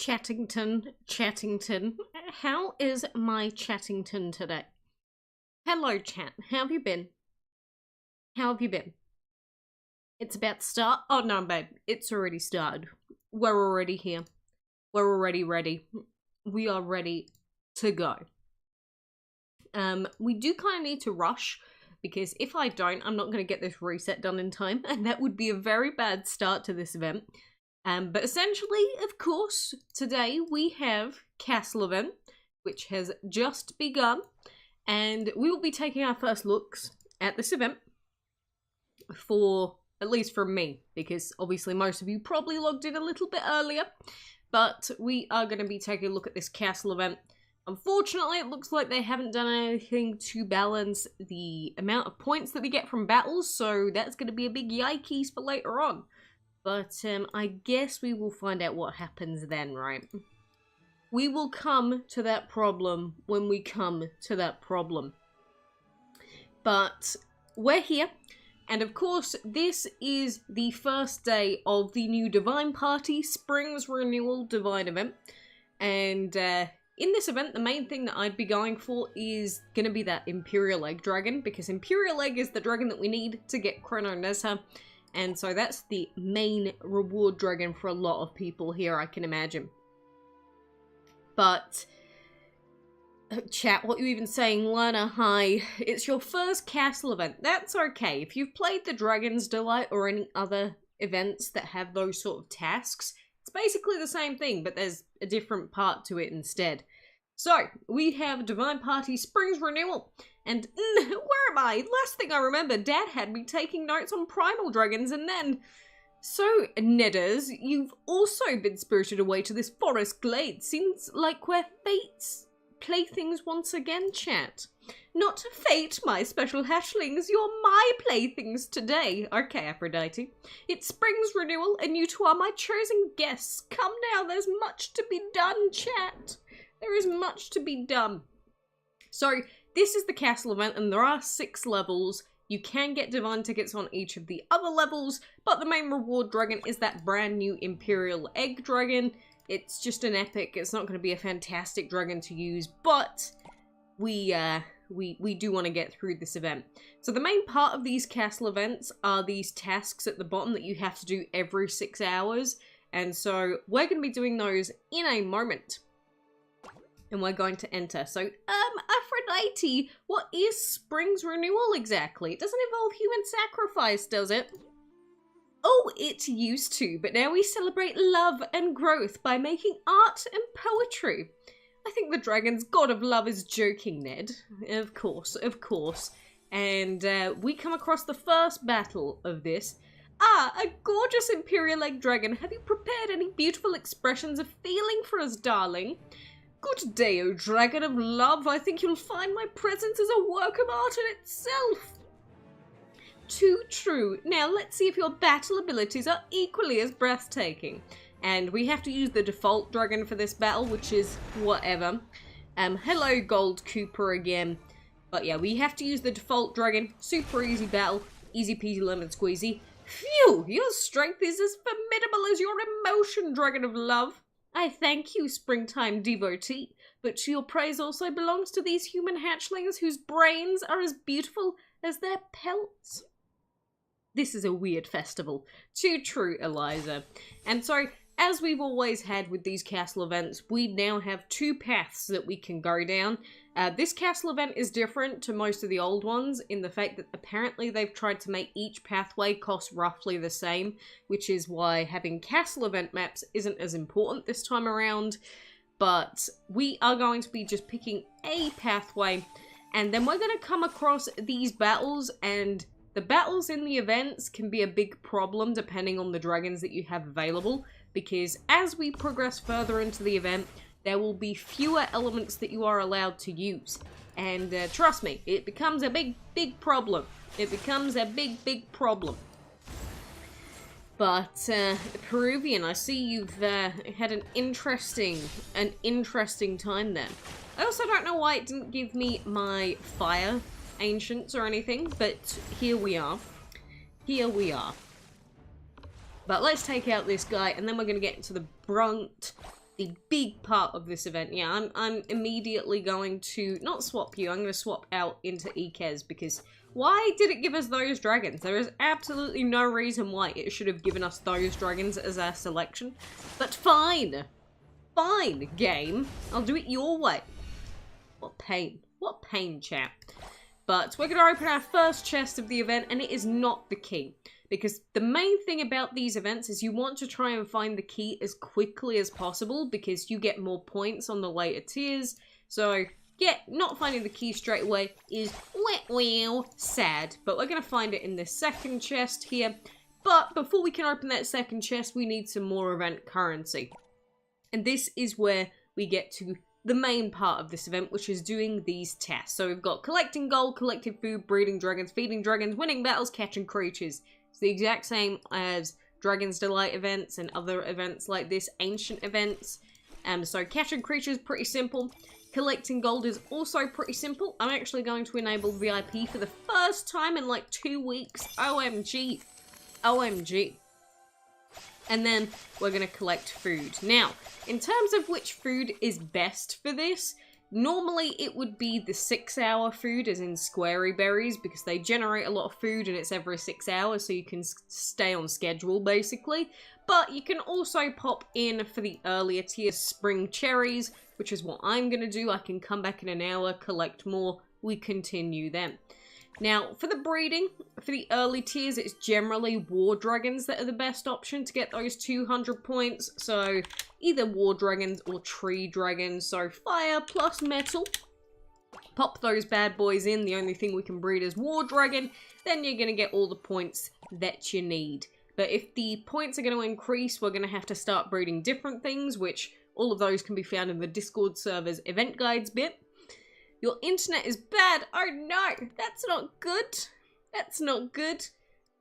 Chattington. How is my Chattington today? Hello, chat. How have you been? How have you been? It's about to start. Oh, no, babe. It's already started. We're already here. We're already ready. We are ready to go. We do kind of need to rush, because if I don't, I'm not going to get this reset done in time, and that would be a very bad start to this event. But essentially, of course, today we have Castle Event, which has just begun, and we will be taking our first looks at this event for, at least from me, because obviously most of you probably logged in a little bit earlier, but we are going to be taking a look at this Castle Event. Unfortunately, it looks like they haven't done anything to balance the amount of points that we get from battles, so that's going to be a big yikes for later on. But I guess we will find out what happens then, right? We will come to that problem when we come to that problem. But we're here, and of course, this is the first day of the new Divine Party Spring's Renewal Divine event. And in this event, the main thing that I'd be going for is going to be that Imperial Egg dragon, because Imperial Egg is the dragon that we need to get Chrono Nezha. And so that's the main reward dragon for a lot of people here, I can imagine. But, chat, what are you even saying? Lana, hi. It's your first castle event. That's okay. If you've played the Dragon's Delight or any other events that have those sort of tasks, it's basically the same thing, but there's a different part to it instead. So, we have Divine Party Spring's Renewal. And, where am I? Last thing I remember, Dad had me taking notes on Primal Dragons, and then... So, Nedders, you've also been spirited away to this forest glade. Seems like we're fate's playthings once again, chat. Not fate, my special hatchlings, you're my playthings today. Okay, Aphrodite. It's Spring's Renewal, and you two are my chosen guests. Come now, there's much to be done, chat. There is much to be done. So, this is the castle event, and there are 6 levels. You can get divine tickets on each of the other levels, but the main reward dragon is that brand new Imperial Egg dragon. It's just an epic. It's not going to be a fantastic dragon to use, but we do want to get through this event. So the main part of these castle events are these tasks at the bottom that you have to do every 6 hours, and so we're going to be doing those in a moment. And we're going to enter. So, Aphrodite, what is Spring's Renewal exactly? It doesn't involve human sacrifice, does it? Oh, it used to, but now we celebrate love and growth by making art and poetry. I think the dragon's god of love is joking, Ned. Of course, of course. And we come across the first battle of this. Ah, a gorgeous Imperial Egg dragon. Have you prepared any beautiful expressions of feeling for us, darling? Good day, O dragon of love. I think you'll find my presence is a work of art in itself. Too true. Now let's see if your battle abilities are equally as breathtaking. And we have to use the default dragon for this battle, which is whatever. Hello, Gold Cooper again. But yeah, we have to use the default dragon. Super easy battle. Easy peasy lemon squeezy. Phew, your strength is as formidable as your emotion, dragon of love. I thank you, springtime devotee, but your praise also belongs to these human hatchlings whose brains are as beautiful as their pelts. This is a weird festival. Too true, Eliza. And so, as we've always had with these castle events, we now have 2 paths that we can go down. This castle event is different to most of the old ones in the fact that apparently they've tried to make each pathway cost roughly the same, which is why having castle event maps isn't as important this time around. But we are going to be just picking a pathway, and then we're going to come across these battles, and the battles in the events can be a big problem depending on the dragons that you have available, because as we progress further into the event, there will be fewer elements that you are allowed to use. And trust me, it becomes a big, big problem. It becomes a big, big problem. But, Peruvian, I see you've had an interesting time then. I also don't know why it didn't give me my fire ancients or anything, but here we are. Here we are. But let's take out this guy, and then we're going to get into the brunt the big part of this event. Yeah, I'm immediately going to not swap you. I'm going to swap out into Ikez because why did it give us those dragons? There is absolutely no reason why it should have given us those dragons as our selection. But fine. Fine, game. I'll do it your way. What pain. What pain, chat. But we're going to open our first chest of the event, and it is not the key. Because the main thing about these events is you want to try and find the key as quickly as possible because you get more points on the later tiers. So, yeah, not finding the key straight away is sad. But we're going to find it in this second chest here. But before we can open that second chest, we need some more event currency. And this is where we get to the main part of this event, which is doing these tests. So we've got collecting gold, collecting food, breeding dragons, feeding dragons, winning battles, catching creatures. It's the exact same as Dragon's Delight events and other events like this, ancient events. So catching creatures, pretty simple. Collecting gold is also pretty simple. I'm actually going to enable VIP for the first time in like 2 weeks. OMG. OMG. And then we're going to collect food. Now, in terms of which food is best for this, normally it would be the 6-hour food, as in squarey berries, because they generate a lot of food and it's every 6 hours, so you can stay on schedule, basically. But you can also pop in for the earlier tier spring cherries, which is what I'm going to do. I can come back in an hour, collect more, we continue then. Now, for the breeding, for the early tiers, it's generally war dragons that are the best option to get those 200 points. So, either war dragons or tree dragons. So, fire plus metal. Pop those bad boys in. The only thing we can breed is war dragon. Then you're going to get all the points that you need. But if the points are going to increase, we're going to have to start breeding different things, which all of those can be found in the Discord server's event guides bit. Your internet is bad. Oh no, that's not good. That's not good.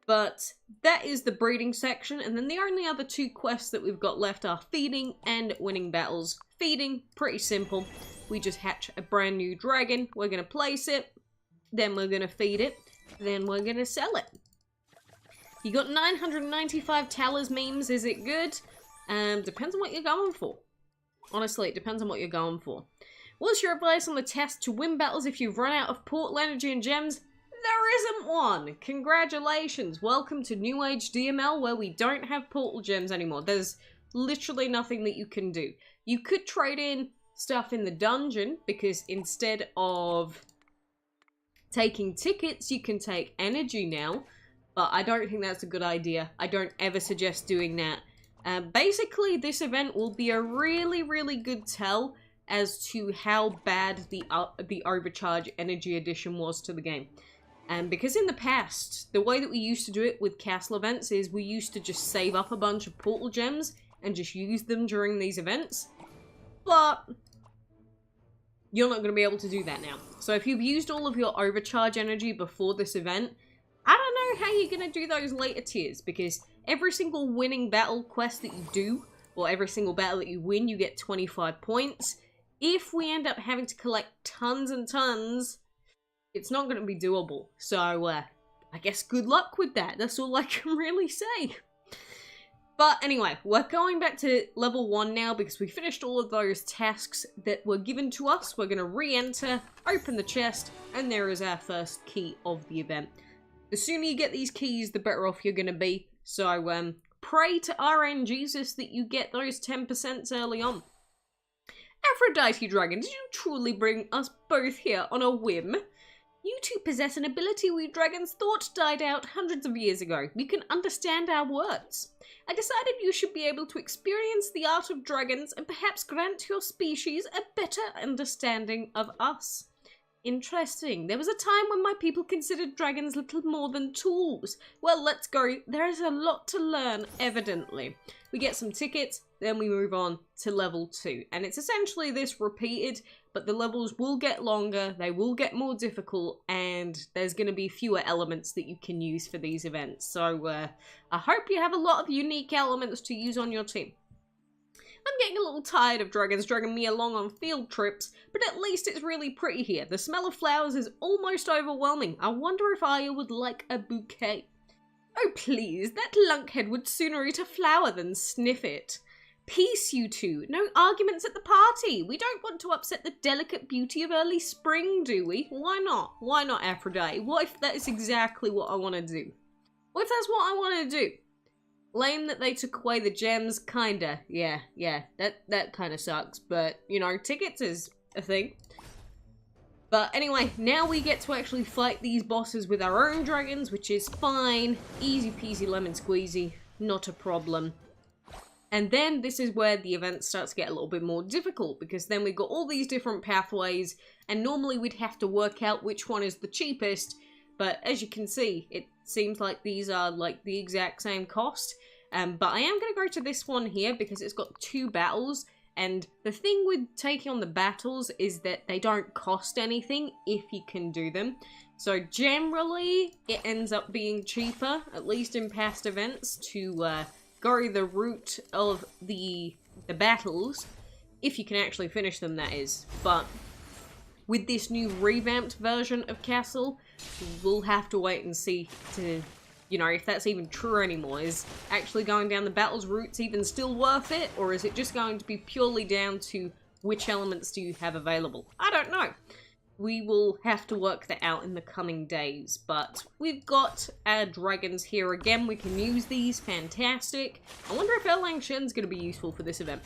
But that is the breeding section. And then the only other 2 quests that we've got left are feeding and winning battles. Feeding, pretty simple. We just hatch a brand new dragon. We're going to place it. Then we're going to feed it. Then we're going to sell it. You got 995 Talers memes. Is it good? Depends on what you're going for. Honestly, it depends on what you're going for. What's your advice on the test to win battles if you've run out of portal energy and gems? There isn't one! Congratulations! Welcome to New Age DML where we don't have portal gems anymore. There's literally nothing that you can do. You could trade in stuff in the dungeon because instead of taking tickets, you can take energy now. But I don't think that's a good idea. I don't ever suggest doing that. Basically, this event will be a really, really good tell as to how bad the overcharge energy addition was to the game. Because in the past, the way that we used to do it with castle events is we used to just save up a bunch of portal gems and just use them during these events. But you're not going to be able to do that now. So if you've used all of your overcharge energy before this event, I don't know how you're going to do those later tiers, because every single winning battle quest that you do, or every single battle that you win, you get 25 points. If we end up having to collect tons and tons, it's not going to be doable. So, I guess good luck with that. That's all I can really say. But anyway, we're going back to level 1 now because we finished all of those tasks that were given to us. We're going to re-enter, open the chest, and there is our first key of the event. The sooner you get these keys, the better off you're going to be. So, pray to RN Jesus that you get those 10% early on. Aphrodite dragon, did you truly bring us both here on a whim? You two possess an ability we dragons thought died out hundreds of years ago. You can understand our words. I decided you should be able to experience the art of dragons and perhaps grant your species a better understanding of us. Interesting. There was a time when my people considered dragons little more than tools. Well, let's go. There is a lot to learn, evidently. We get some tickets, then we move on to level 2. And it's essentially this repeated, but the levels will get longer, they will get more difficult, and there's going to be fewer elements that you can use for these events. So, I hope you have a lot of unique elements to use on your team. I'm getting a little tired of dragons dragging me along on field trips, but at least it's really pretty here. The smell of flowers is almost overwhelming. I wonder if Aya would like a bouquet. Oh please, that lunkhead would sooner eat a flower than sniff it. Peace, you two. No arguments at the party. We don't want to upset the delicate beauty of early spring, do we? Why not? Why not, Aphrodite? What if that is exactly what I want to do? What if that's what I want to do? Lame that they took away the gems, kinda. Yeah, that kinda sucks. But, you know, tickets is a thing. But anyway, now we get to actually fight these bosses with our own dragons, which is fine. Easy peasy lemon squeezy. Not a problem. And then this is where the event starts to get a little bit more difficult, because then we've got all these different pathways, and normally we'd have to work out which one is the cheapest, but as you can see, it seems like these are like the exact same cost. But I am going to go to this one here because it's got 2 battles, and the thing with taking on the battles is that they don't cost anything if you can do them. So generally, it ends up being cheaper, at least in past events, to go the route of the battles, if you can actually finish them, that is. But with this new revamped version of Castle, we'll have to wait and see to, you know, if that's even true anymore. Is actually going down the battles routes even still worth it, or is it just going to be purely down to which elements do you have available? I don't know. We will have to work that out in the coming days, but we've got our dragons here again. We can use these. Fantastic. I wonder if Erlang Shen's going to be useful for this event.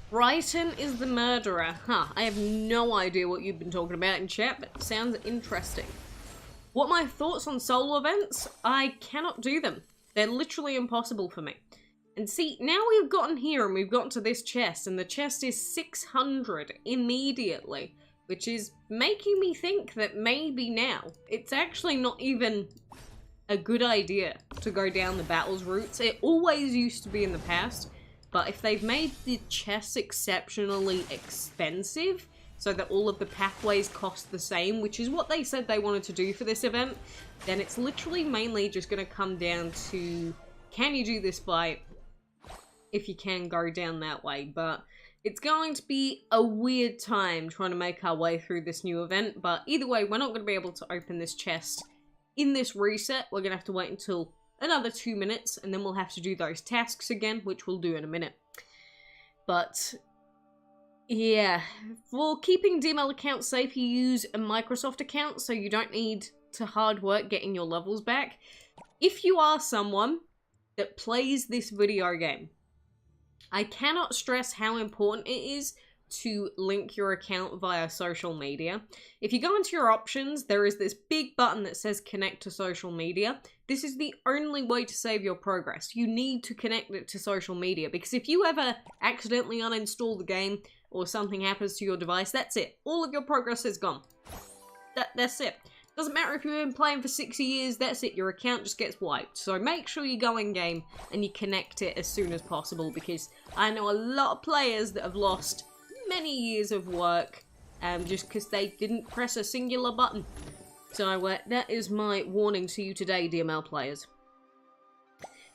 Brighton is the murderer. Huh, I have no idea what you've been talking about in chat, but sounds interesting. What are my thoughts on solo events? I cannot do them. They're literally impossible for me. And see, now we've gotten here and we've gotten to this chest, and the chest is 600 immediately, which is making me think that maybe now it's actually not even a good idea to go down the battles routes. It always used to be in the past, but if they've made the chests exceptionally expensive so that all of the pathways cost the same, which is what they said they wanted to do for this event, then it's literally mainly just going to come down to, can you do this fight? If you can go down that way, but it's going to be a weird time trying to make our way through this new event. But either way, we're not going to be able to open this chest in this reset. We're going to have to wait until another 2 minutes, and then we'll have to do those tasks again, which we'll do in a minute. But yeah, for keeping DML accounts safe, you use a Microsoft account, so you don't need to hard work getting your levels back. If you are someone that plays this video game, I cannot stress how important it is to link your account via social media. If you go into your options, there is this big button that says connect to social media. This is the only way to save your progress. You need to connect it to social media, because if you ever accidentally uninstall the game or something happens to your device, that's it. All of your progress is gone. That's it. Doesn't matter if you've been playing for 6 years, that's it, your account just gets wiped. So make sure you go in game and you connect it as soon as possible, because I know a lot of players that have lost many years of work just because they didn't press a singular button. So that is my warning to you today, DML players.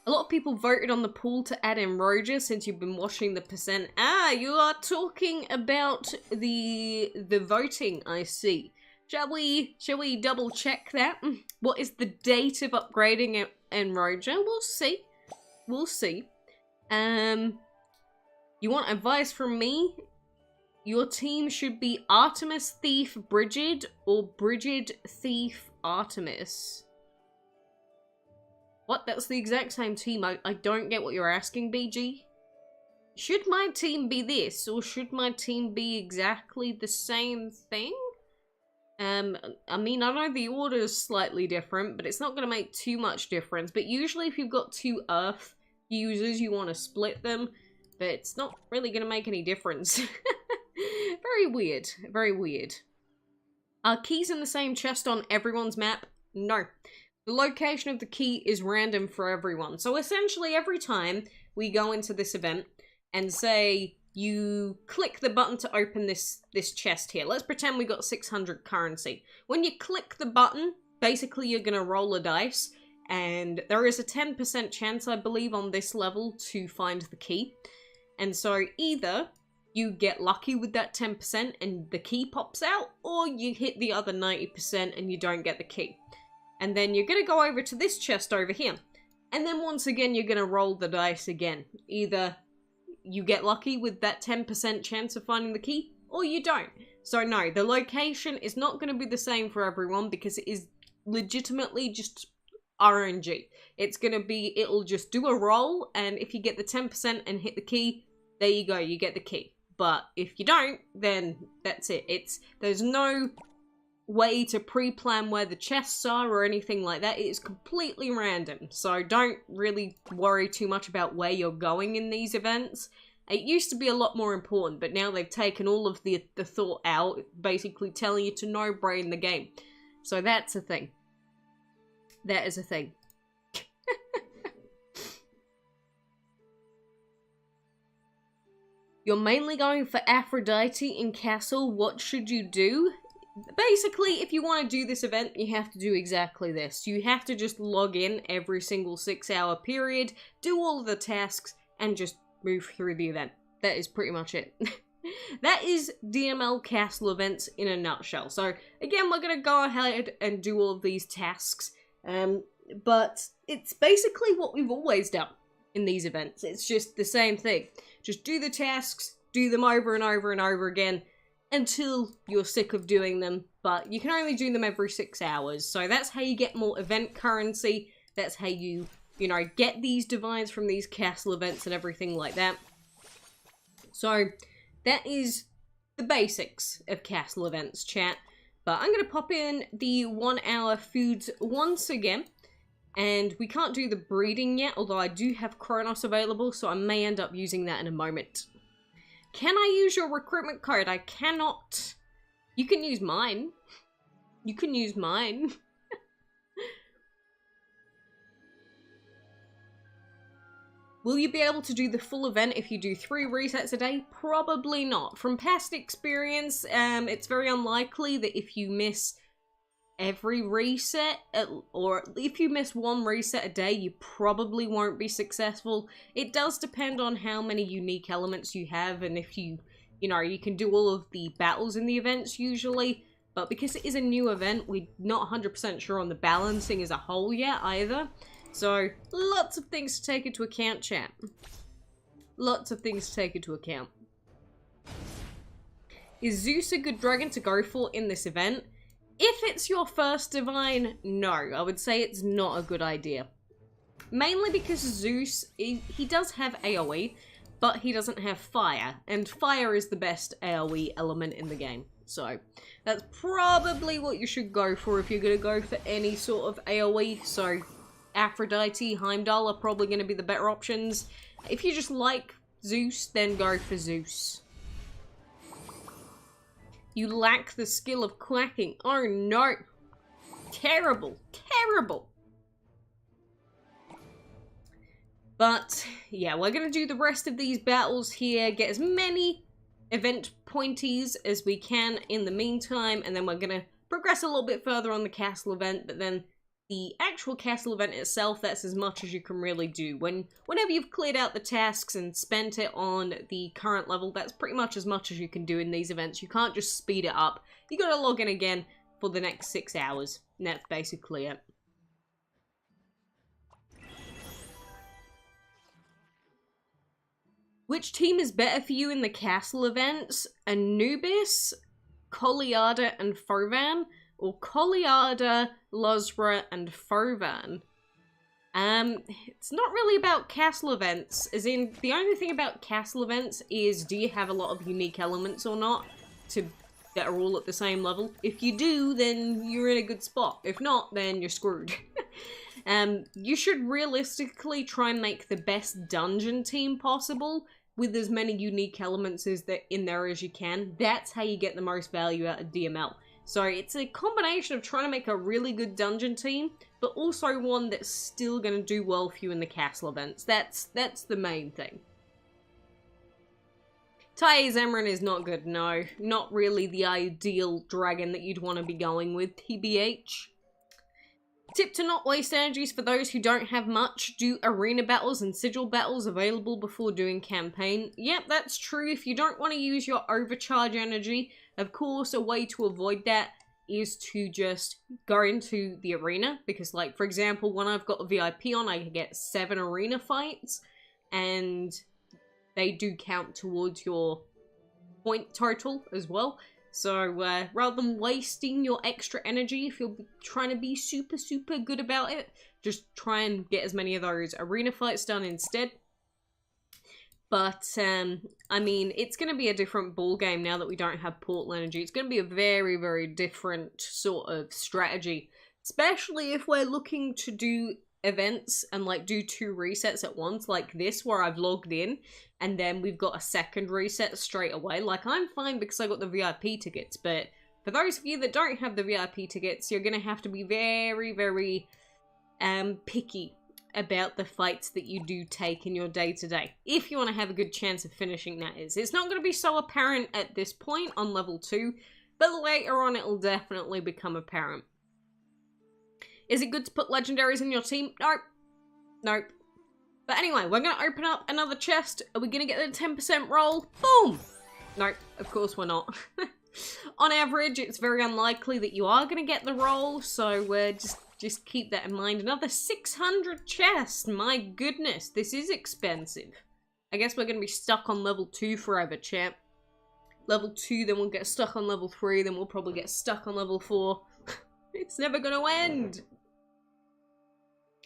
A lot of people voted on the poll to add in Roger since you've been watching the percent. Ah, you are talking about the voting, I see. Shall we double check that? What is the date of upgrading Enroger? We'll see. We'll see. You want advice from me? Your team should be Artemis Thief Brigid or Brigid Thief Artemis. What? That's the exact same team. I don't get what you're asking, BG. Should my team be this, or should my team be exactly the same thing? I mean, I know the order is slightly different, but it's not going to make too much difference. But usually if you've got 2 Earth users, you want to split them, but it's not really going to make any difference. Very weird. Very weird. Are keys in the same chest on everyone's map? No. The location of the key is random for everyone. So essentially every time we go into this event and say you click the button to open this chest here. Let's pretend we got 600 currency. When you click the button, basically you're going to roll a dice, and there is a 10% chance, I believe, on this level to find the key. And so either you get lucky with that 10% and the key pops out, or you hit the other 90% and you don't get the key. And then you're going to go over to this chest over here. And then once again, you're going to roll the dice again. Either you get lucky with that 10% chance of finding the key, or you don't. So no, the location is not going to be the same for everyone because it is legitimately just RNG. It's going to be, it'll just do a roll, and if you get the 10% and hit the key, there you go, you get the key. But if you don't, then that's it. There's no way to pre-plan where the chests are or anything like that. It is completely random, so don't really worry too much about where you're going in these events. It used to be a lot more important, but now they've taken all of the thought out, basically telling you to no-brain the game. So that's a thing. That is a thing. You're mainly going for Aphrodite in Castle. What should you do? Basically, if you want to do this event, you have to do exactly this. You have to just log in every single 6-hour period, do all of the tasks, and just move through the event. That is pretty much it. That is DML Castle events in a nutshell. So, again, we're going to go ahead and do all of these tasks. But it's basically what we've always done in these events. It's just the same thing. Just do the tasks, do them over and over and over again, until you're sick of doing them, but you can only do them every 6 hours. So that's how you get more event currency. That's how you know, get these divines from these castle events and everything like that. So that is the basics of castle events, chat. But I'm going to pop in the 1 hour foods once again. And we can't do the breeding yet, although I do have Kronos available, so I may end up using that in a moment. Can I use your recruitment code? I cannot. You can use mine. You can use mine. Will you be able to do the full event if you do 3 resets a day? Probably not. From past experience, it's very unlikely that if you miss every reset, or if you miss 1 reset a day, you probably won't be successful. It does depend on how many unique elements you have, and if you know, you can do all of the battles in the events usually, but because it is a new event, we're not 100% sure on the balancing as a whole yet either. So, lots of things to take into account, chat. Lots of things to take into account. Is Zeus a good dragon to go for in this event? If it's your first divine, no. I would say it's not a good idea. Mainly because Zeus, he does have AoE, but he doesn't have fire. And fire is the best AoE element in the game. So, that's probably what you should go for if you're going to go for any sort of AoE. So, Aphrodite, Heimdall are probably going to be the better options. If you just like Zeus, then go for Zeus. You lack the skill of quacking. Oh no. Terrible. Terrible. But, yeah, we're going to do the rest of these battles here. Get as many event pointies as we can in the meantime. And then we're going to progress a little bit further on the castle event. But then the actual castle event itself, that's as much as you can really do. Whenever you've cleared out the tasks and spent it on the current level, that's pretty much as you can do in these events. You can't just speed it up. You gotta log in again for the next 6 hours. And that's basically it. Which team is better for you in the castle events? Anubis, Koliada, and Fovan? Or Koliada, Lozra, and Fovan? It's not really about castle events, as in, the only thing about castle events is, do you have a lot of unique elements or not, that are all at the same level? If you do, then you're in a good spot. If not, then you're screwed. You should realistically try and make the best dungeon team possible, with as many unique elements in there as you can. That's how you get the most value out of DML. So it's a combination of trying to make a really good dungeon team, but also one that's still going to do well for you in the castle events. That's the main thing. Tai's Emran is not good, no. Not really the ideal dragon that you'd want to be going with, TBH. Tip to not waste energies for those who don't have much. Do arena battles and sigil battles available before doing campaign. Yep, that's true. If you don't want to use your overcharge energy, of course, a way to avoid that is to just go into the arena, because like, for example, when I've got the VIP on, I can get 7 arena fights, and they do count towards your point total as well. So rather than wasting your extra energy, if you're trying to be super good about it, just try and get as many of those arena fights done instead. But, I mean, it's going to be a different ball game now that we don't have portal energy. It's going to be a very different sort of strategy. Especially if we're looking to do events and, like, do 2 resets at once, like this, where I've logged in, and then we've got a second reset straight away. Like, I'm fine because I got the VIP tickets, but for those of you that don't have the VIP tickets, you're going to have to be very picky about the fights that you do take in your day-to-day. If you want to have a good chance of finishing, that is. It's not going to be so apparent at this point on level 2, but later on it'll definitely become apparent. Is it good to put legendaries in your team? Nope. Nope. But anyway, we're going to open up another chest. Are we going to get the 10% roll? Boom! Nope, of course we're not. On average, it's very unlikely that you are going to get the roll, so just keep that in mind. Another 600 chests! My goodness, this is expensive. I guess we're going to be stuck on level 2 forever, champ. Level 2, then we'll get stuck on level 3, then we'll probably get stuck on level 4. It's never going to end!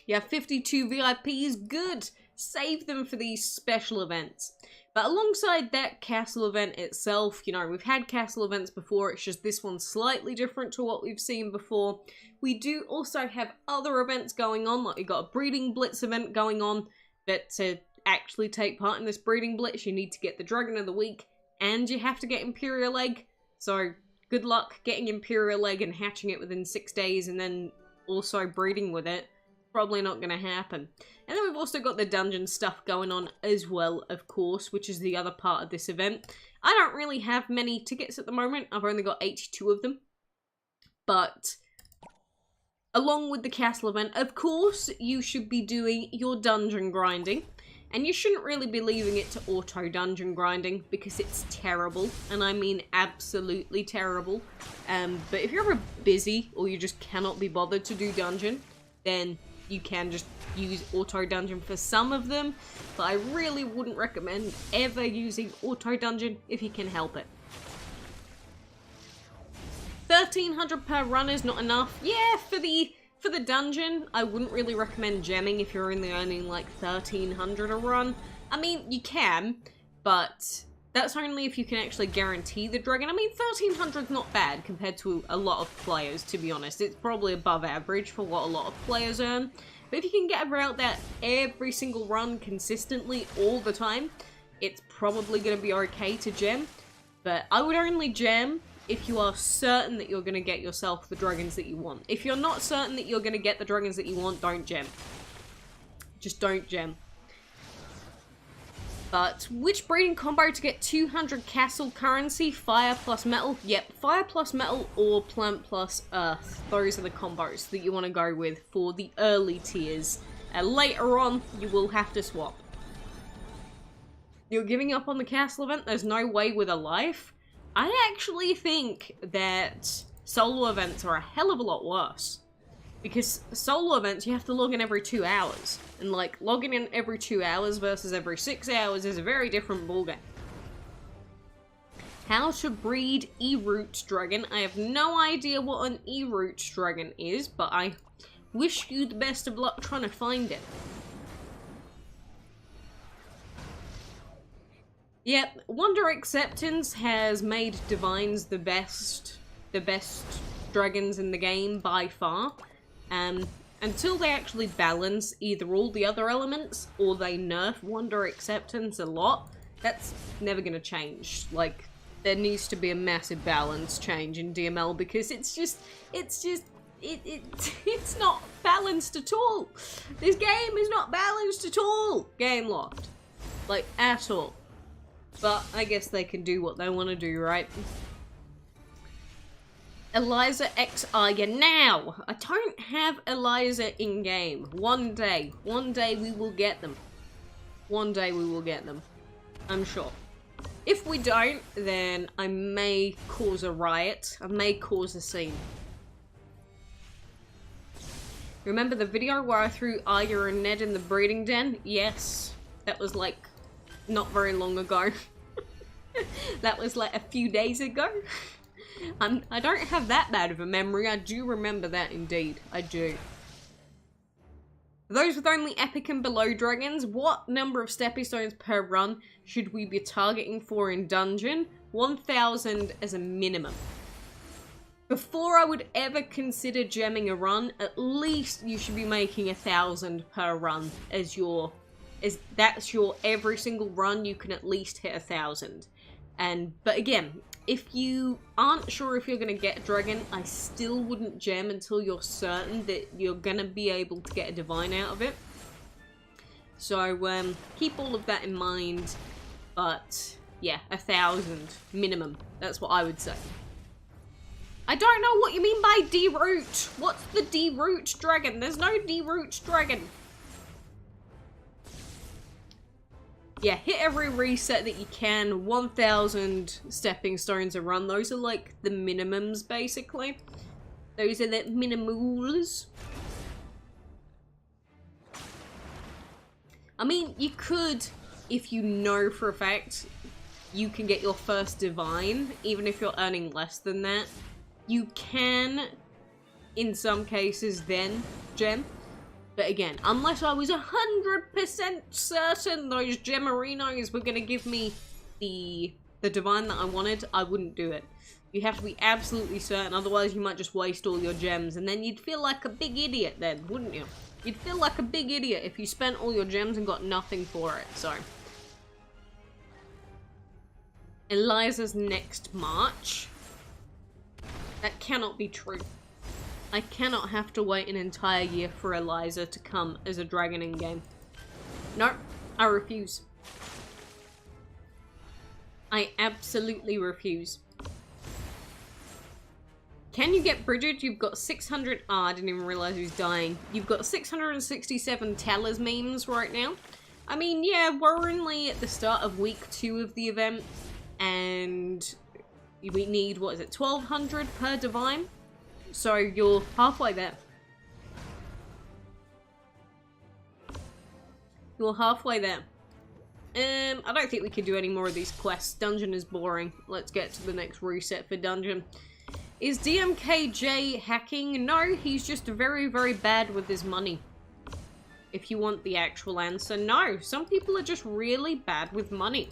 Yeah, 52 VIPs, good! Save them for these special events. But alongside that castle event itself, you know, we've had castle events before, it's just this one's slightly different to what we've seen before. We do also have other events going on, like we've got a breeding blitz event going on, but to actually take part in this breeding blitz, you need to get the Dragon of the Week, and you have to get Imperial Egg. So, good luck getting Imperial Egg and hatching it within 6 days, and then also breeding with it. Probably not going to happen. And then we've also got the dungeon stuff going on as well, of course, which is the other part of this event. I don't really have many tickets at the moment. I've only got 82 of them. But along with the castle event, of course, you should be doing your dungeon grinding. And you shouldn't really be leaving it to auto dungeon grinding because it's terrible. And I mean absolutely terrible. But if you're ever busy or you just cannot be bothered to do dungeon, then you can just use auto dungeon for some of them, but I really wouldn't recommend ever using auto dungeon if you can help it. 1300 per run is not enough. Yeah, for the dungeon, I wouldn't really recommend gemming if you're only earning like 1300 a run. I mean, you can, but that's only if you can actually guarantee the dragon. I mean, 1300 is not bad compared to a lot of players, to be honest. It's probably above average for what a lot of players earn. But if you can get about that every single run consistently all the time, it's probably going to be okay to gem. But I would only gem if you are certain that you're going to get yourself the dragons that you want. If you're not certain that you're going to get the dragons that you want, don't gem. Just don't gem. But which breeding combo to get 200 castle currency? Fire plus metal? Yep, fire plus metal or plant plus earth. Those are the combos that you want to go with for the early tiers. Later on, you will have to swap. You're giving up on the castle event? There's no way with a life? I actually think that solo events are a hell of a lot worse. Because solo events, you have to log in every 2 hours. And like, logging in every 2 hours versus every 6 hours is a very different ballgame. How to breed E-Root Dragon. I have no idea what an E-Root Dragon is, but I wish you the best of luck trying to find it. Yep, Wonder Acceptance has made Divines the best dragons in the game by far. Until they actually balance either all the other elements or they nerf Wonder Acceptance a lot, that's never gonna change. Like, there needs to be a massive balance change in DML because it's not balanced at all. This game is not balanced at all. Game locked. Like, at all. But I guess they can do what they want to do, right? Eliza X Iger now! I don't have Eliza in game. One day we will get them. One day we will get them. I'm sure. If we don't, then I may cause a riot. I may cause a scene. Remember the video where I threw Aya and Ned in the breeding den? Yes. That was like not very long ago. That was like a few days ago. I don't have that bad of a memory. I do remember that indeed. I do. For those with only epic and below dragons, what number of stepping stones per run should we be targeting for in dungeon? 1,000 as a minimum. Before I would ever consider gemming a run, at least you should be making 1,000 per run as that's your every single run. You can at least hit 1,000. But again, if you aren't sure if you're going to get a dragon, I still wouldn't gem until you're certain that you're going to be able to get a divine out of it. So keep all of that in mind. But yeah, 1,000 minimum. That's what I would say. I don't know what you mean by deroot. What's the deroot dragon? There's no deroot dragon. Yeah, hit every reset that you can. 1,000 stepping stones a run. Those are like the minimums, basically. Those are the minimals. I mean, you could, if you know for a fact you can get your first divine, even if you're earning less than that. You can, in some cases, then gem. But again, unless I was 100% certain those Gemarinos were going to give me the divine that I wanted, I wouldn't do it. You have to be absolutely certain, otherwise you might just waste all your gems, and then you'd feel like a big idiot then, wouldn't you? You'd feel like a big idiot if you spent all your gems and got nothing for it, so. Eliza's next March. That cannot be true. I cannot have to wait an entire year for Eliza to come as a dragon in game. No, I refuse. I absolutely refuse. Can you get Bridget? You've got 600... Ah, I didn't even realize who's dying. You've got 667 Tellers memes right now. I mean, yeah, we're only at the start of week 2 of the event. And we need, what is it, 1,200 per divine? So you're halfway there. You're halfway there. I don't think we can do any more of these quests. Dungeon is boring. Let's get to the next reset for dungeon. Is DMKJ hacking? No, he's just very, very bad with his money. If you want the actual answer, no. Some people are just really bad with money.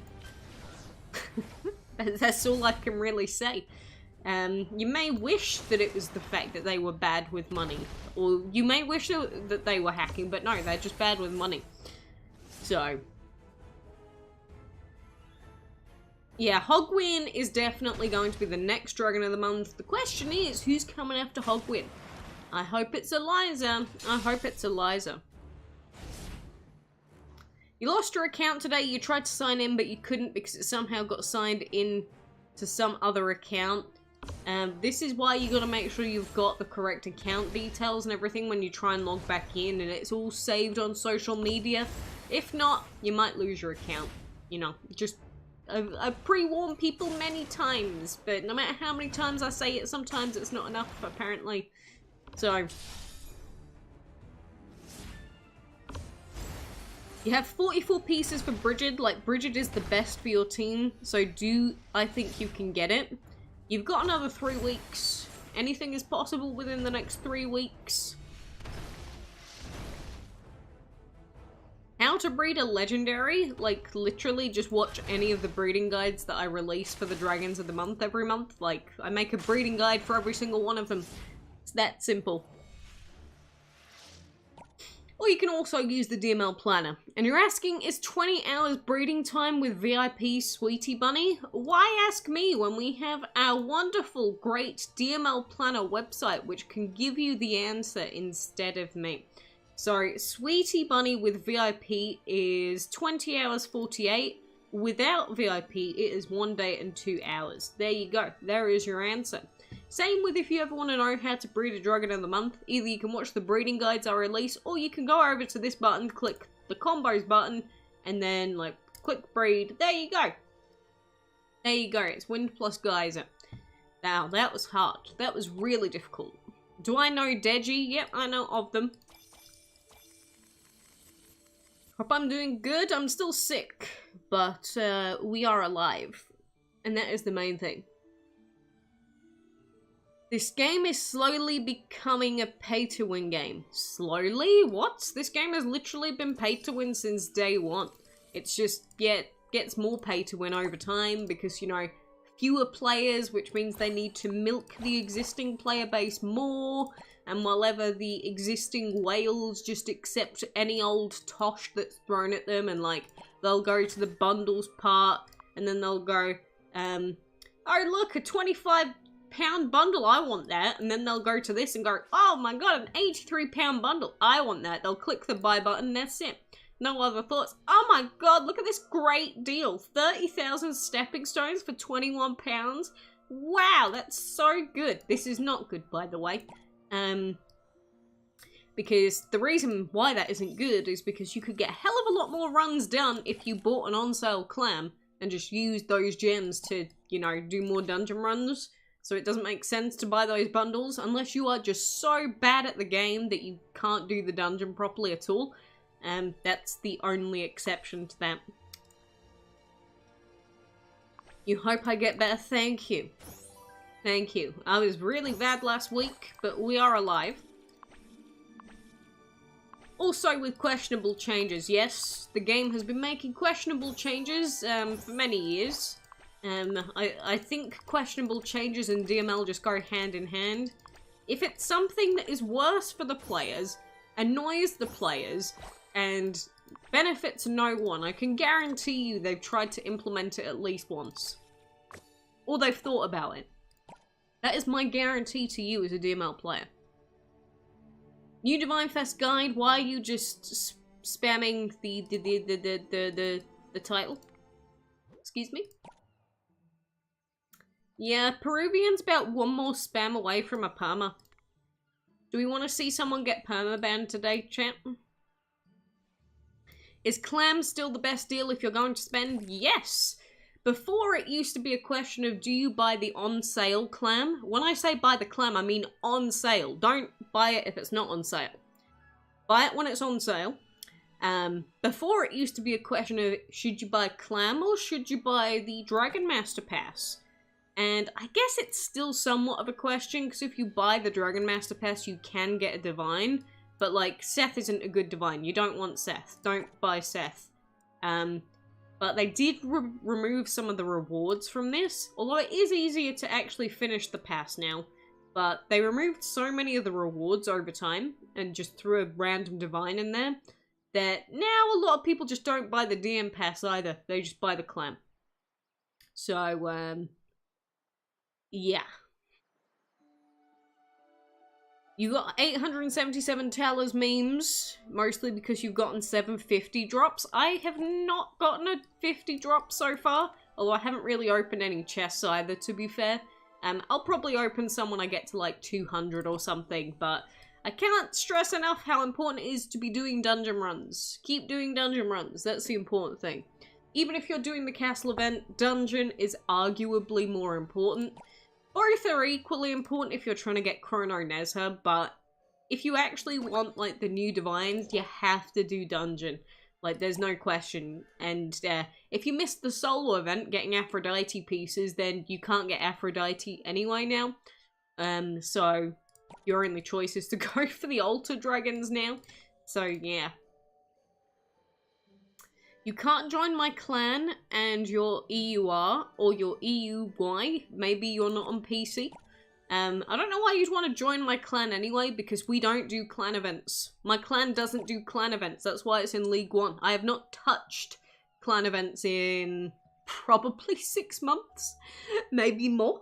That's all I can really say. You may wish that it was the fact that they were bad with money. Or you may wish that they were hacking, but no, they're just bad with money. So. Yeah, Hogwin is definitely going to be the next dragon of the month. The question is, who's coming after Hogwin? I hope it's Eliza. I hope it's Eliza. You lost your account today. You tried to sign in, but you couldn't because it somehow got signed in to some other account. This is why you gotta make sure you've got the correct account details and everything when you try and log back in and it's all saved on social media. If not, you might lose your account. You know, just... I've pre-warned people many times, but no matter how many times I say it, sometimes it's not enough, apparently. So... You have 44 pieces for Bridget. Like, Bridget is the best for your team, so I think you can get it. You've got another 3 weeks. Anything is possible within the next 3 weeks. How to breed a legendary? Like, literally just watch any of the breeding guides that I release for the dragons of the month every month. Like, I make a breeding guide for every single one of them. It's that simple. Or you can also use the DML planner. And you're asking, is 20 hours breeding time with VIP Sweetie Bunny? Why ask me when we have our wonderful, great DML planner website which can give you the answer instead of me? So, Sweetie Bunny with VIP is 20 hours 48. Without VIP, it is 1 day and 2 hours. There you go. There is your answer. Same with if you ever want to know how to breed a dragon of the month. Either you can watch the breeding guides I release, or you can go over to this button, click the combos button, and then, like, click breed. There you go. There you go, it's wind plus geyser. Now, that was hard. That was really difficult. Do I know Deji? Yep, I know of them. Hope I'm doing good. I'm still sick, but we are alive. And that is the main thing. This game is slowly becoming a pay-to-win game. Slowly? What? This game has literally been pay-to-win since day one. It's just, yeah, it gets more pay-to-win over time because, you know, fewer players, which means they need to milk the existing player base more, and while ever the existing whales just accept any old tosh that's thrown at them, and like, they'll go to the bundles part, and then they'll go, oh look, a 25-pound bundle, I want that, and then they'll go to this and go, oh my god, an 83-pound bundle, I want that. They'll click the buy button, and that's it. No other thoughts. Oh my god, look at this great deal. 30,000 stepping stones for 21 pounds. Wow, that's so good. This is not good, by the way. Because the reason why that isn't good is because you could get a hell of a lot more runs done if you bought an on-sale clam and just used those gems to, you know, do more dungeon runs. So it doesn't make sense to buy those bundles unless you are just so bad at the game that you can't do the dungeon properly at all. That's the only exception to that. You hope I get better? Thank you. Thank you. I was really bad last week, but we are alive. Also with questionable changes, yes, the game has been making questionable changes for many years. I think questionable changes and DML just go hand in hand. If it's something that is worse for the players, annoys the players, and benefits no one, I can guarantee you they've tried to implement it at least once. Or they've thought about it. That is my guarantee to you as a DML player. New Divine Fest guide, why are you just spamming the title? Excuse me? Yeah, Peruvian's about one more spam away from a perma. Do we want to see someone get perma-banned today, chat? Is clam still the best deal if you're going to spend? Yes! Before it used to be a question of do you buy the on-sale clam? When I say buy the clam, I mean on sale. Don't buy it if it's not on sale. Buy it when it's on sale. Before it used to be a question of should you buy clam or should you buy the Dragon Master Pass? And I guess it's still somewhat of a question, because if you buy the Dragon Master Pass, you can get a Divine. But, like, Seth isn't a good Divine. You don't want Seth. Don't buy Seth. But they did remove some of the rewards from this. Although it is easier to actually finish the pass now. But they removed so many of the rewards over time, and just threw a random Divine in there, that now a lot of people just don't buy the DM Pass either. They just buy the clam. So, yeah. You got 877 Tellers memes, mostly because you've gotten 750 drops. I have not gotten a 50 drop so far, although I haven't really opened any chests either, to be fair. I'll probably open some when I get to like 200 or something, but I can't stress enough how important it is to be doing dungeon runs. Keep doing dungeon runs, that's the important thing. Even if you're doing the castle event, dungeon is arguably more important. Both are equally important if you're trying to get Chrono Nezha, but if you actually want, like, the new Divines, you have to do Dungeon. Like, there's no question. And if you missed the solo event, getting Aphrodite pieces, then you can't get Aphrodite anyway now. So, your only choice is to go for the Altar Dragons now. So, yeah. You can't join my clan and your EUR or your EUY. Maybe you're not on PC. I don't know why you'd want to join my clan anyway, because we don't do clan events. My clan doesn't do clan events. That's why it's in League 1. I have not touched clan events in probably 6 months. Maybe more.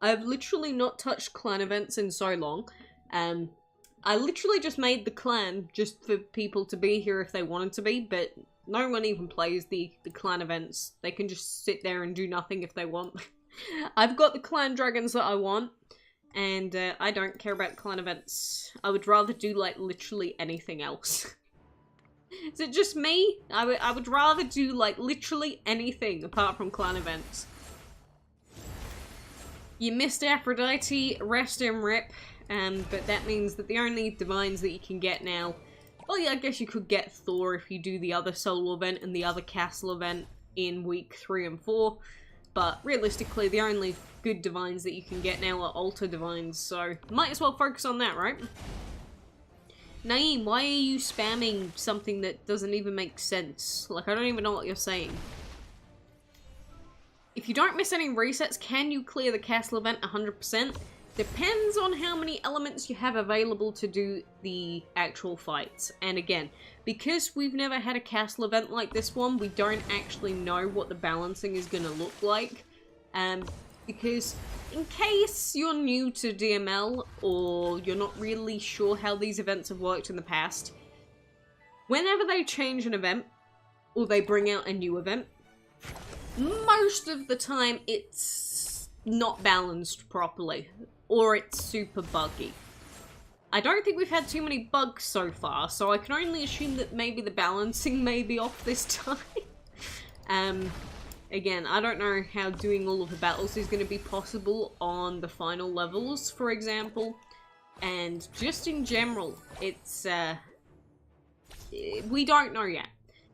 I have literally not touched clan events in so long. I literally just made the clan just for people to be here if they wanted to be, but no one even plays the clan events. They can just sit there and do nothing if they want. I've got the clan dragons that I want, and I don't care about clan events. I would rather do, like, literally anything else. Is it just me? I would rather do, like, literally anything apart from clan events. You missed Aphrodite, rest in rip, but that means that the only divines that you can get now... Well, yeah, I guess you could get Thor if you do the other solo event and the other castle event in week 3 and 4, but realistically, the only good divines that you can get now are altar divines, so might as well focus on that, right? Naeem, why are you spamming something that doesn't even make sense? Like, I don't even know what you're saying. If you don't miss any resets, can you clear the castle event 100%? Depends on how many elements you have available to do the actual fights. And again, because we've never had a castle event like this one, we don't actually know what the balancing is going to look like. Because in case you're new to DML or you're not really sure how these events have worked in the past, whenever they change an event or they bring out a new event, most of the time it's not balanced properly, or it's super buggy. I don't think we've had too many bugs so far, so I can only assume that maybe the balancing may be off this time. Again, I don't know how doing all of the battles is going to be possible on the final levels, for example, and just in general, it's, we don't know yet.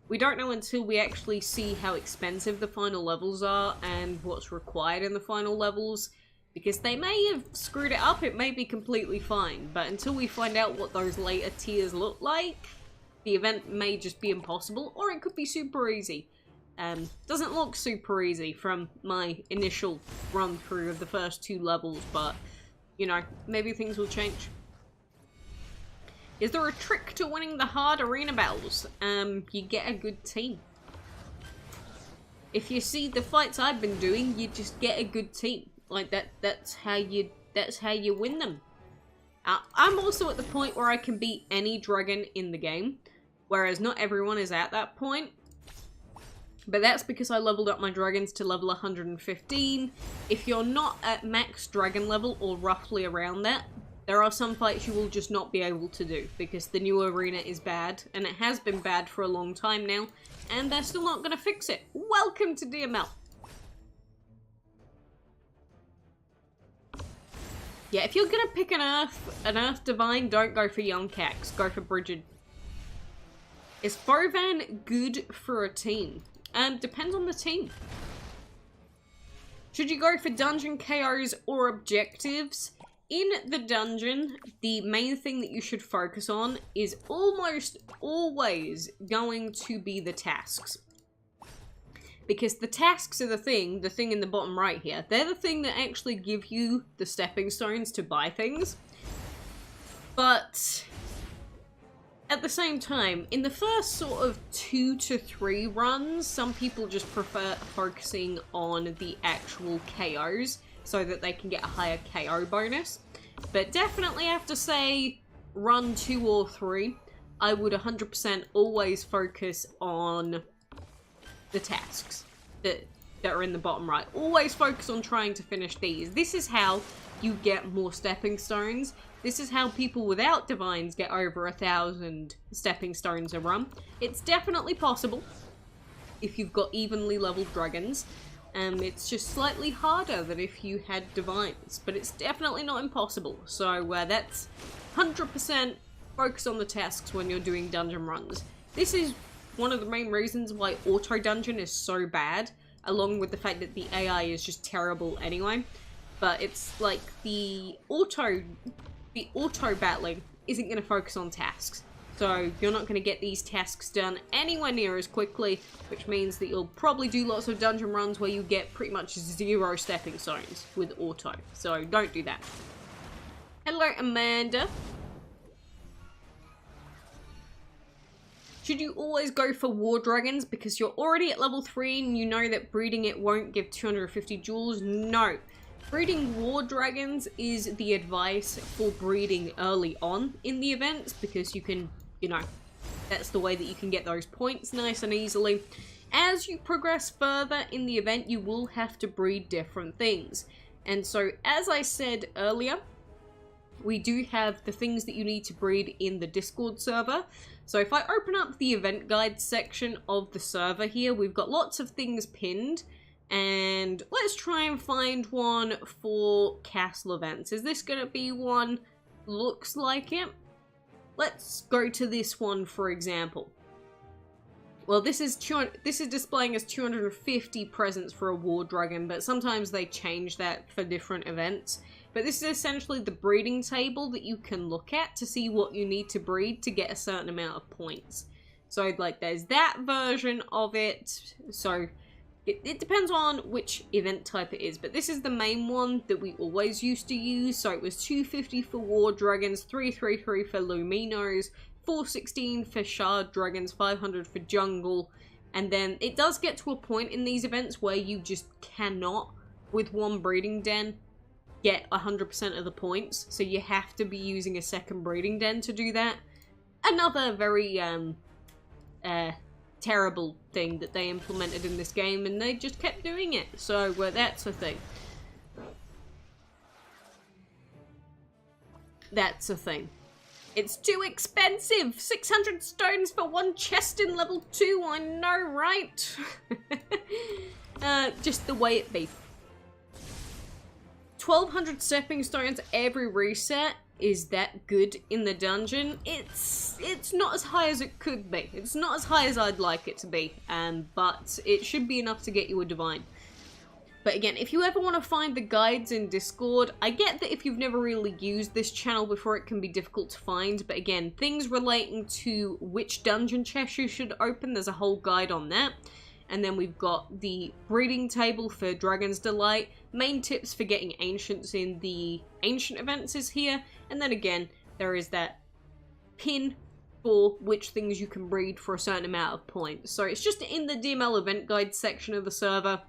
We don't know until we actually see how expensive the final levels are and what's required in the final levels, because they may have screwed it up, it may be completely fine, but until we find out what those later tiers look like, the event may just be impossible, or it could be super easy. Doesn't look super easy from my initial run through of the first 2 levels, but, you know, maybe things will change. Is there a trick to winning the hard arena battles? You get a good team. If you see the fights I've been doing, you just get a good team. Like that's how you win them. I'm also at the point where I can beat any dragon in the game, whereas not everyone is at that point. But that's because I leveled up my dragons to level 115. If you're not at max dragon level or roughly around that, there are some fights you will just not be able to do because the new arena is bad, and it has been bad for a long time now, and they're still not going to fix it. Welcome to DML. Yeah, if you're going to pick an Earth Divine, don't go for Young Cax, go for Bridget. Is Bovan good for a team? Depends on the team. Should you go for dungeon KOs or objectives? In the dungeon, the main thing that you should focus on is almost always going to be the tasks. Because the tasks are the thing in the bottom right here, they're the thing that actually give you the stepping stones to buy things. But at the same time, in the first sort of 2 to 3 runs, some people just prefer focusing on the actual KOs so that they can get a higher KO bonus. But definitely after, say, run 2 or 3, I would 100% always focus on the tasks that are in the bottom right. Always focus on trying to finish these. This is how you get more stepping stones. This is how people without divines get over 1,000 stepping stones a run. It's definitely possible if you've got evenly leveled dragons. It's just slightly harder than if you had divines, but it's definitely not impossible. So that's 100% focus on the tasks when you're doing dungeon runs. This is one of the main reasons why auto dungeon is so bad, along with the fact that the AI is just terrible anyway. But it's like the auto battling isn't going to focus on tasks. So you're not going to get these tasks done anywhere near as quickly, which means that you'll probably do lots of dungeon runs where you get pretty much 0 stepping stones with auto. So don't do that. Hello, Amanda. Should you always go for war dragons because you're already at level 3 and you know that breeding it won't give 250 jewels? No. Breeding war dragons is the advice for breeding early on in the events because you can, you know, that's the way that you can get those points nice and easily. As you progress further in the event, you will have to breed different things. And so, as I said earlier, we do have the things that you need to breed in the Discord server. So if I open up the event guide section of the server here, we've got lots of things pinned And let's try and find one for castle events. Is this going to be one? Looks like it. Let's go to this one, for example. Well, this is displaying as 250 presents for a war dragon, but sometimes they change that for different events. But this is essentially the breeding table that you can look at to see what you need to breed to get a certain amount of points. So, like, there's that version of it. So, it depends on which event type it is. But this is the main one that we always used to use. So, it was 250 for war dragons, 333 for luminos, 416 for shard dragons, 500 for jungle. And then it does get to a point in these events where you just cannot, with one breeding den, get 100% of the points, so you have to be using a second breeding den to do that. Another very terrible thing that they implemented in this game, and they just kept doing it, so that's a thing. That's a thing. It's too expensive! 600 stones for one chest in level 2, I know, right? Just the way it be. 1200 stepping stones every reset. Is that good in the dungeon? It's not as high as it could be. It's not as high as I'd like it to be, but it should be enough to get you a divine. But again, if you ever want to find the guides in Discord, I get that if you've never really used this channel before, it can be difficult to find. But again, things relating to which dungeon chest you should open, there's a whole guide on that. And then we've got the breeding table for Dragon's Delight. Main tips for getting ancients in the ancient events is here. And then again, there is that pin for which things you can breed for a certain amount of points. So it's just in the DML event guide section of the server.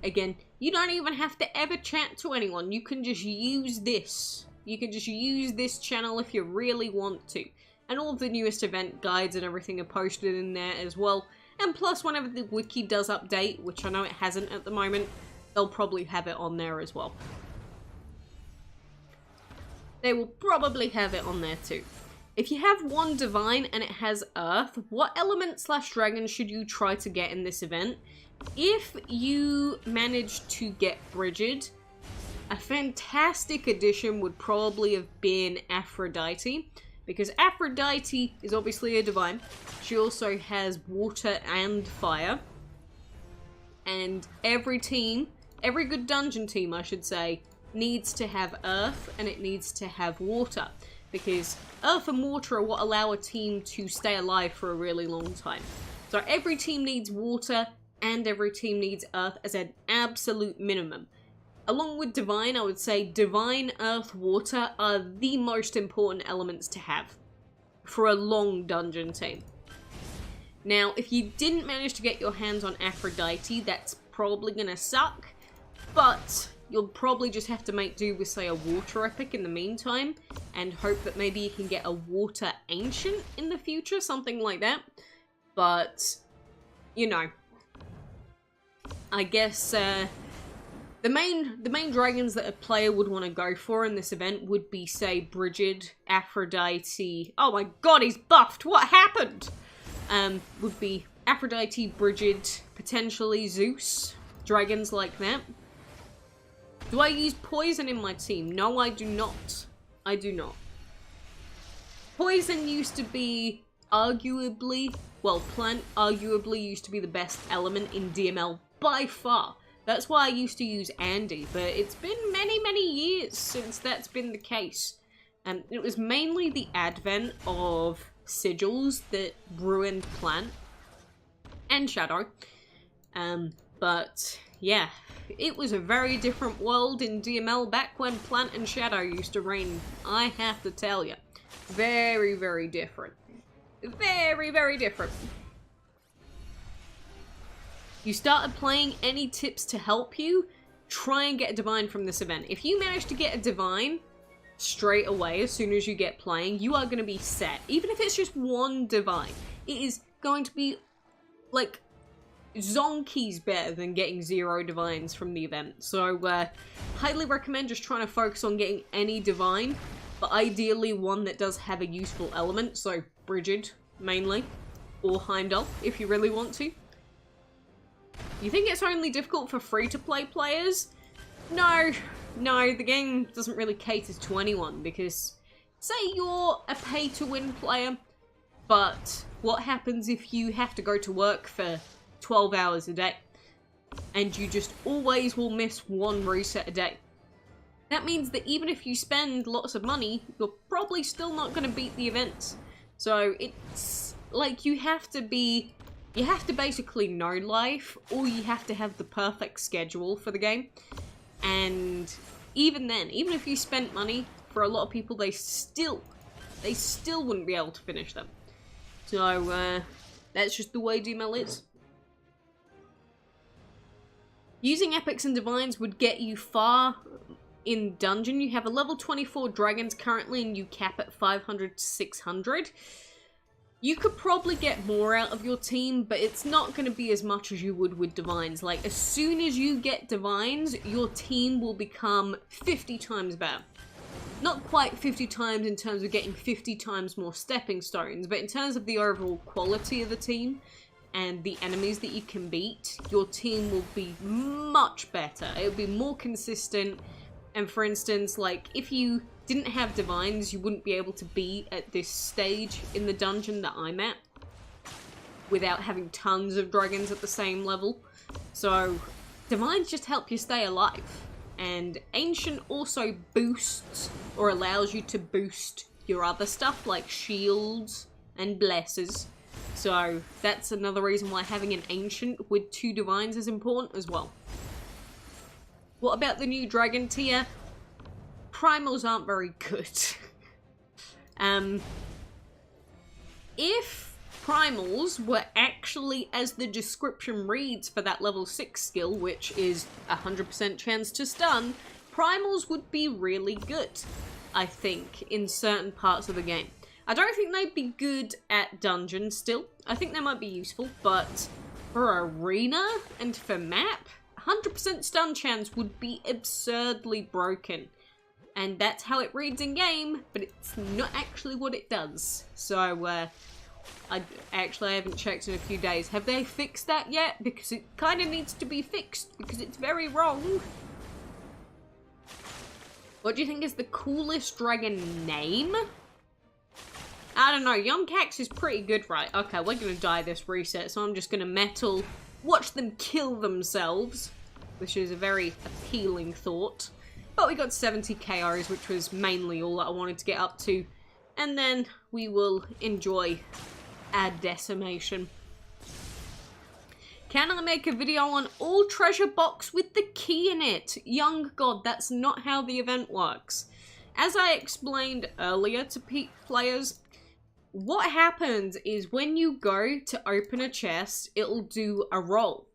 Again, you don't even have to ever chat to anyone. You can just use this. You can just use this channel if you really want to. And all of the newest event guides and everything are posted in there as well. And plus, whenever the wiki does update, which I know it hasn't at the moment, they'll probably have it on there as well. They will probably have it on there too. If you have one divine and it has earth, what element / dragon should you try to get in this event? If you manage to get Brigid, a fantastic addition would probably have been Aphrodite. Because Aphrodite is obviously a divine. She also has water and fire. And every good dungeon team, I should say, needs to have earth and it needs to have water. Because earth and water are what allow a team to stay alive for a really long time. So every team needs water and every team needs earth as an absolute minimum. Along with divine, I would say divine, earth, water are the most important elements to have for a long dungeon team. Now, if you didn't manage to get your hands on Aphrodite, that's probably gonna suck, but you'll probably just have to make do with, say, a water epic in the meantime, and hope that maybe you can get a water ancient in the future, something like that. But, you know, I guess, the main dragons that a player would want to go for in this event would be, say, Brigid, Aphrodite. Oh my god, he's buffed! What happened? Would be Aphrodite, Brigid, potentially Zeus, dragons like that. Do I use poison in my team? No, I do not. I do not. Poison used to be arguably, well, plant arguably used to be the best element in DML by far. That's why I used to use Andy, but it's been many years since that's been the case. And it was mainly the advent of sigils that ruined Plant and Shadow. But yeah, it was a very different world in DML back when Plant and Shadow used to reign, I have to tell you. Very different. Very different. You started playing, any tips to help you? Try and get a divine from this event. If you manage to get a divine straight away as soon as you get playing, you are going to be set. Even if it's just one divine, it is going to be like zonkies better than getting 0 divines from the event. So highly recommend just trying to focus on getting any divine, but ideally one that does have a useful element. So Brigid mainly, or Heimdall if you really want to. You think it's only difficult for free-to-play players? No, the game doesn't really cater to anyone, because say you're a pay-to-win player, but what happens if you have to go to work for 12 hours a day, and you just always will miss one reset a day? That means that even if you spend lots of money, you're probably still not going to beat the events. So it's like you have to basically know life, or you have to have the perfect schedule for the game. And even then, even if you spent money, for a lot of people, they still wouldn't be able to finish them. So that's just the way DML is. Using epics and divines would get you far in dungeon. You have a level 24 dragons currently, and you cap at 500 to 600. You could probably get more out of your team, but it's not going to be as much as you would with divines. Like, as soon as you get divines, your team will become 50 times better. Not quite 50 times in terms of getting 50 times more stepping stones, but in terms of the overall quality of the team and the enemies that you can beat, your team will be much better. It'll be more consistent. And for instance, like, if you didn't have divines, you wouldn't be able to be at this stage in the dungeon that I'm at without having tons of dragons at the same level. So divines just help you stay alive. And ancient also boosts or allows you to boost your other stuff like shields and blesses. So that's another reason why having an ancient with 2 divines is important as well. What about the new dragon tier? Primals aren't very good. If primals were actually, as the description reads for that level 6 skill, which is 100% chance to stun, primals would be really good, I think, in certain parts of the game. I don't think they'd be good at dungeons still. I think they might be useful, but for arena and for map, 100% stun chance would be absurdly broken. And that's how it reads in game, but it's not actually what it does. So, I haven't checked in a few days. Have they fixed that yet? Because it kind of needs to be fixed, because it's very wrong. What do you think is the coolest dragon name? I don't know, Young Cax is pretty good, right? Okay, we're gonna die this reset, so I'm just gonna metal, watch them kill themselves, which is a very appealing thought. But we got 70 KOs, which was mainly all that I wanted to get up to. And then we will enjoy our decimation. Can I make a video on all treasure box with the key in it? Young God, that's not how the event works. As I explained earlier to players, what happens is when you go to open a chest, it'll do a roll.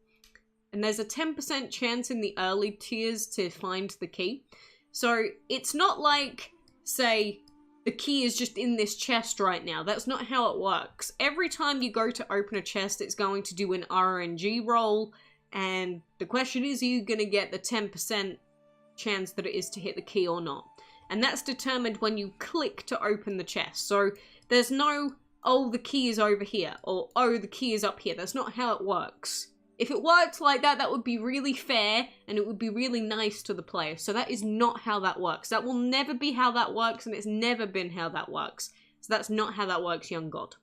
And there's a 10% chance in the early tiers to find the key. So it's not like, say, the key is just in this chest right now. That's not how it works. Every time you go to open a chest, it's going to do an RNG roll. And the question is, are you going to get the 10% chance that it is to hit the key or not? And that's determined when you click to open the chest. So there's no, oh, the key is over here, or oh, the key is up here. That's not how it works. If it worked like that, that would be really fair, and it would be really nice to the player. So that is not how that works. That will never be how that works, and it's never been how that works. So that's not how that works, young God.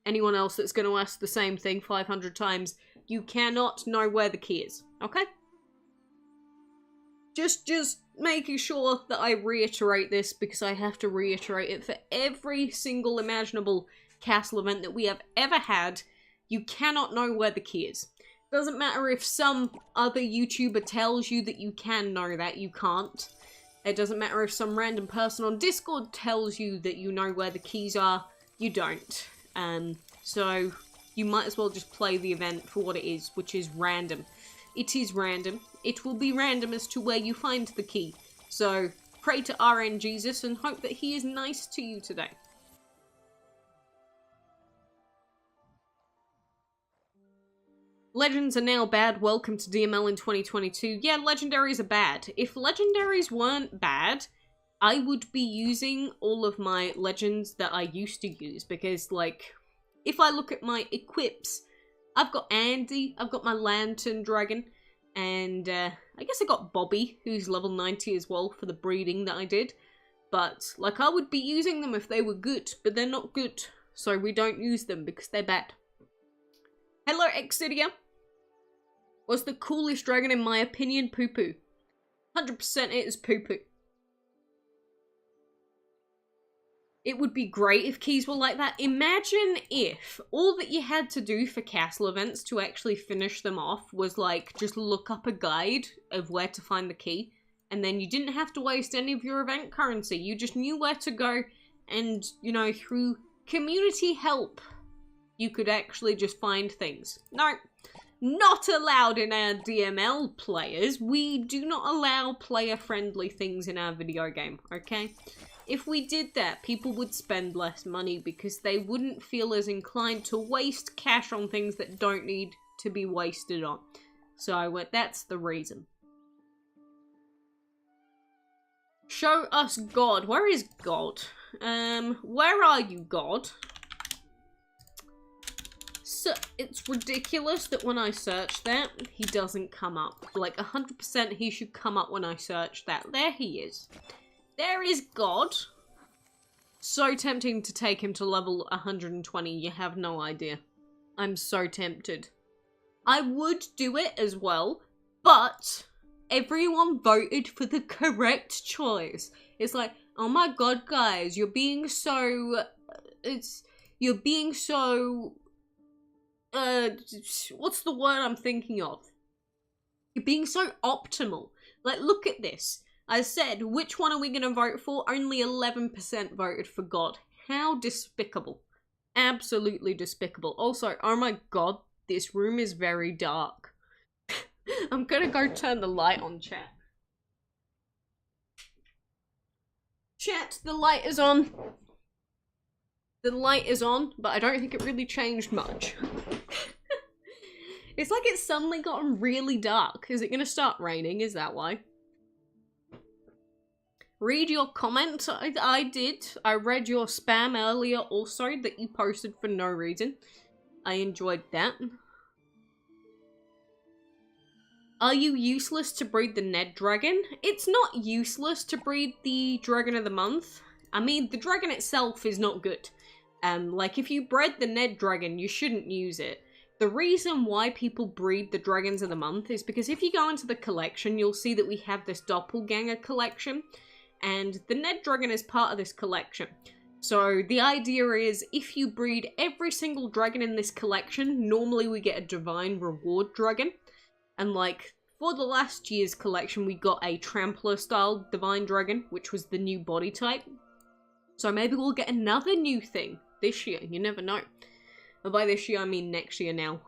Anyone else that's going to ask the same thing 500 times, you cannot know where the key is, okay? Just making sure that I reiterate this, because I have to reiterate it for every single imaginable castle event that we have ever had. You cannot know where the key is. Doesn't matter if some other YouTuber tells you that you can know that, you can't. It doesn't matter if some random person on Discord tells you that you know where the keys are, you don't. So you might as well just play the event for what it is, which is random. It is random. It will be random as to where you find the key. So pray to RN Jesus and hope that he is nice to you today. Legends are now bad. Welcome to DML in 2022. Yeah, legendaries are bad. If legendaries weren't bad, I would be using all of my legends that I used to use, because, like, if I look at my equips, I've got Andy, I've got my lantern dragon, and I guess I got Bobby, who's level 90 as well for the breeding that I did. But, like, I would be using them if they were good, but they're not good, so we don't use them because they're bad. Hello, Exidia. What's the coolest dragon in my opinion? Poo-poo. 100% it is poo-poo. It would be great if keys were like that. Imagine if all that you had to do for castle events to actually finish them off was like, just look up a guide of where to find the key. And then you didn't have to waste any of your event currency. You just knew where to go. And, you know, through community help, you could actually just find things. No, not allowed in our DML players. We do not allow player-friendly things in our video game, okay? If we did that, people would spend less money because they wouldn't feel as inclined to waste cash on things that don't need to be wasted on. So that's the reason. Show us God. Where is God? Where are you, God? So, it's ridiculous that when I search that, he doesn't come up. Like, 100% he should come up when I search that. There he is. There is God. So tempting to take him to level 120, you have no idea. I'm so tempted. I would do it as well, but everyone voted for the correct choice. It's like, oh my god, guys, you're being so... You're being so... what's the word I'm thinking of? You're being so optimal. Like, look at this. I said, which one are we going to vote for? Only 11% voted for God. How despicable. Absolutely despicable. Also, oh my god, this room is very dark. I'm gonna go turn the light on, chat. Chat, the light is on. The light is on, but I don't think it really changed much. It's like it's suddenly gotten really dark. Is it gonna start raining? Is that why? Read your comment. I did. I read your spam earlier also that you posted for no reason. I enjoyed that. Are you useless to breed the Ned Dragon? It's not useless to breed the Dragon of the Month. I mean, the dragon itself is not good. Like, if you bred the Ned Dragon, you shouldn't use it. The reason why people breed the Dragons of the Month is because if you go into the collection, you'll see that we have this doppelganger collection. And the Ned Dragon is part of this collection. So the idea is, if you breed every single dragon in this collection, normally we get a divine reward dragon. And like, for the last year's collection, we got a trampler style divine dragon, which was the new body type. So maybe we'll get another new thing this year, you never know. And by this year, I mean next year now.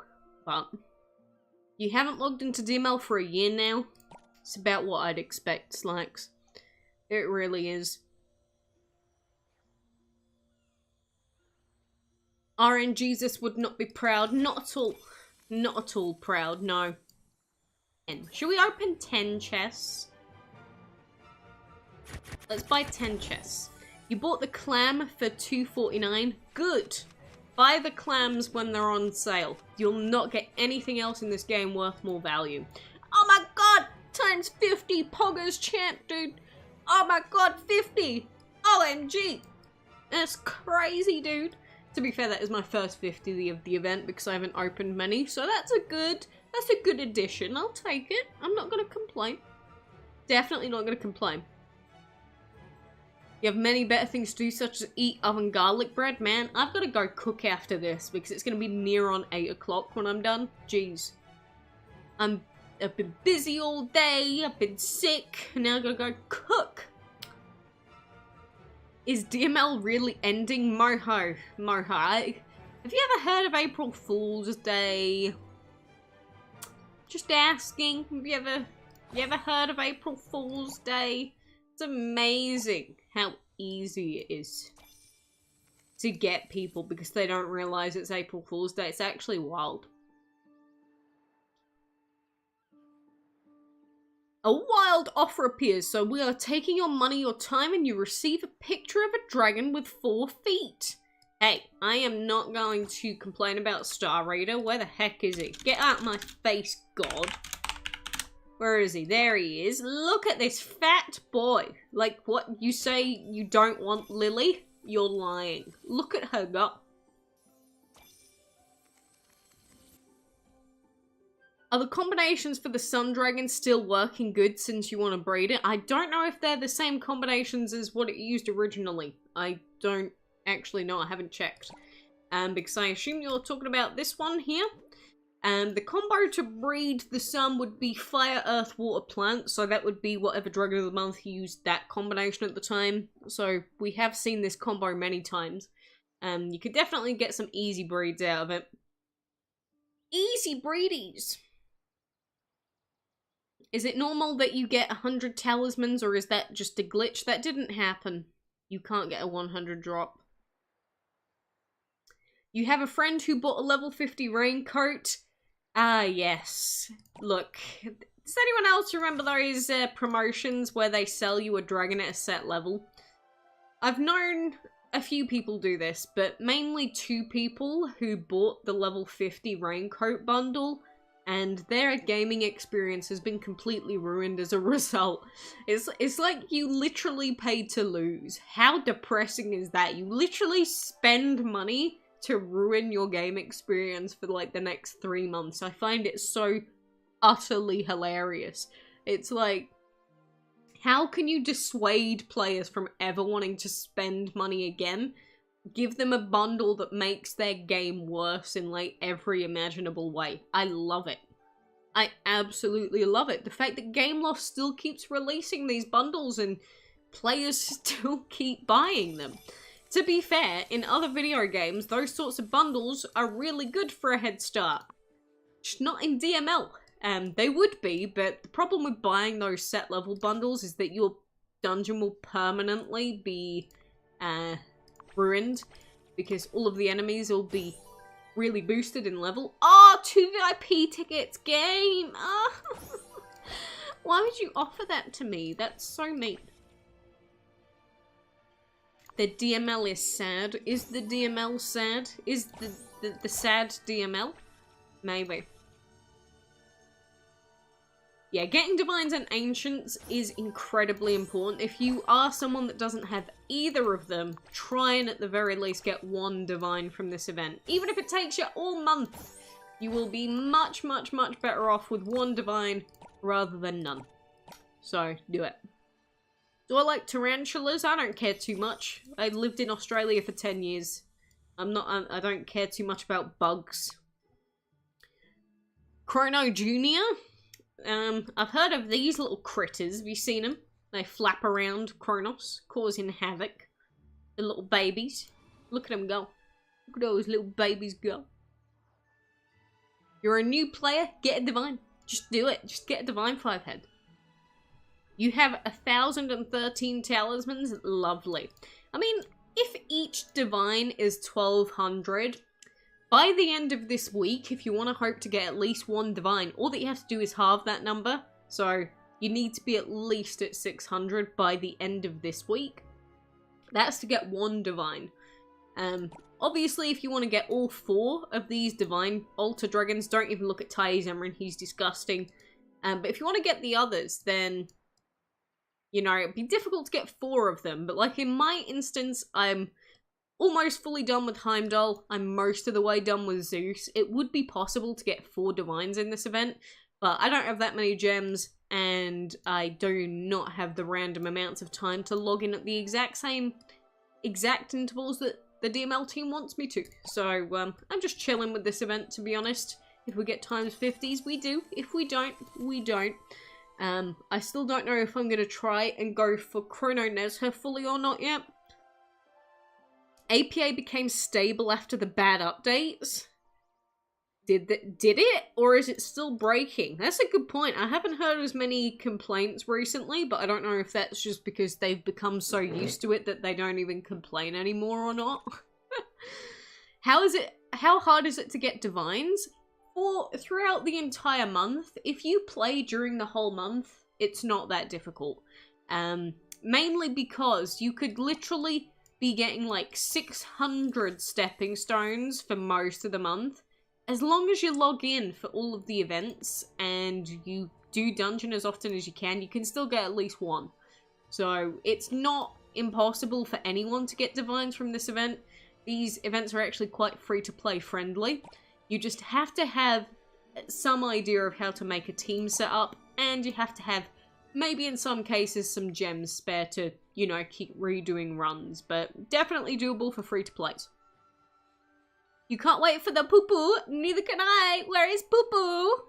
But you haven't logged into DML for a year now. It's about what I'd expect, Slacks. It really is. RNGesus would not be proud. Not at all. Not at all proud, no. 10. Should we open 10 chests? Let's buy 10 chests. You bought the clam for $2.49. Good. Buy the clams when they're on sale. You'll not get anything else in this game worth more value. Oh my god! Times 50 poggers champ, dude. Oh my god, 50! OMG! That's crazy, dude. To be fair, that is my first 50 of the event because I haven't opened many, so that's a good addition. I'll take it. I'm not gonna complain. Definitely not gonna complain. You have many better things to do, such as eat oven garlic bread. Man, I've got to go cook after this because it's going to be near on 8 o'clock when I'm done. Jeez. I've been busy all day, I've been sick, and now I've got to go cook. Is DML really ending? Moho. Have you ever heard of April Fool's Day? Just asking. Have you ever heard of April Fool's Day? It's amazing how easy it is to get people because they don't realize it's April Fool's Day. It's actually wild. A wild offer appears, so we are taking your money, your time, and you receive a picture of a dragon with 4 feet. Hey, I am not going to complain about Star Raider. Where the heck is he? Get out of my face, God. Where is he? There he is. Look at this fat boy. Like, what? You say you don't want Lily? You're lying. Look at her go. Are the combinations for the Sun Dragon still working good since you want to breed it? I don't know if they're the same combinations as what it used originally. I don't actually know. I haven't checked. Because I assume you're talking about this one here. The combo to breed the Sun would be Fire, Earth, Water, Plant. So that would be whatever Dragon of the Month used that combination at the time. So we have seen this combo many times. You could definitely get some easy breeds out of it. Easy breedies! Is it normal that you get 100 talismans, or is that just a glitch? That didn't happen. You can't get a 100 drop. You have a friend who bought a level 50 raincoat? Ah, yes. Look, does anyone else remember those promotions where they sell you a dragon at a set level? I've known a few people do this, but mainly 2 people who bought the level 50 raincoat bundle, and their gaming experience has been completely ruined as a result. It's like you literally paid to lose. How depressing is that? You literally spend money to ruin your game experience for like the next 3 months. I find it so utterly hilarious. It's like, how can you dissuade players from ever wanting to spend money again? Give them a bundle that makes their game worse in like every imaginable way. I love it. I absolutely love it. The fact that Gameloft still keeps releasing these bundles and players still keep buying them. To be fair, in other video games, those sorts of bundles are really good for a head start. Just not in DML. They would be, but the problem with buying those set level bundles is that your dungeon will permanently be ruined, because all of the enemies will be really boosted in level. Oh, 2 VIP tickets, game! Oh. Why would you offer that to me? That's so mean. The DML is sad. Is the DML sad? Is the sad DML? Maybe. Yeah, getting Divines and Ancients is incredibly important. If you are someone that doesn't have either of them, try and at the very least get 1 Divine from this event. Even if it takes you all month, you will be much, much, much better off with 1 Divine rather than none. So, do it. Do I like tarantulas? I don't care too much. I lived in Australia for 10 years. I don't care too much about bugs. Chrono Jr.? I've heard of these little critters. Have you seen them? They flap around Kronos, causing havoc. The little babies. Look at them go. Look at those little babies go. You're a new player? Get a Divine. Just do it. Just get a Divine 5-head. You have 1,013 talismans. Lovely. I mean, if each Divine is 1,200... by the end of this week, if you want to hope to get at least 1 Divine, all that you have to do is halve that number. So, you need to be at least at 600 by the end of this week. That's to get 1 Divine. Obviously, if you want to get all 4 of these Divine Altar Dragons, don't even look at Tai Zemrin, he's disgusting. But if you want to get the others, then, you know, it'd be difficult to get 4 of them. But like in my instance, I'm almost fully done with Heimdall. I'm most of the way done with Zeus. It would be possible to get 4 Divines in this event, but I don't have that many gems, and I do not have the random amounts of time to log in at the exact intervals that the DML team wants me to. So, I'm just chilling with this event, to be honest. If we get times 50s, we do. If we don't, we don't. I still don't know if I'm going to try and go for Chrono Nezha fully or not yet. APA became stable after the bad updates. Did it? Or is it still breaking? That's a good point. I haven't heard as many complaints recently, but I don't know if that's just because they've become so used to it that they don't even complain anymore or not. How hard is it to get Divines? Throughout the entire month, if you play during the whole month, it's not that difficult. Mainly because you could literally be getting like 600 stepping stones for most of the month. As long as you log in for all of the events and you do dungeon as often as you can still get at least one. So it's not impossible for anyone to get divines from this event. These events are actually quite free-to-play friendly. You just have to have some idea of how to make a team setup, and you have to have, maybe in some cases, some gems spare to, you know, keep redoing runs, but definitely doable for free-to-plays. You can't wait for the poo-poo, neither can I. Where is poo-poo?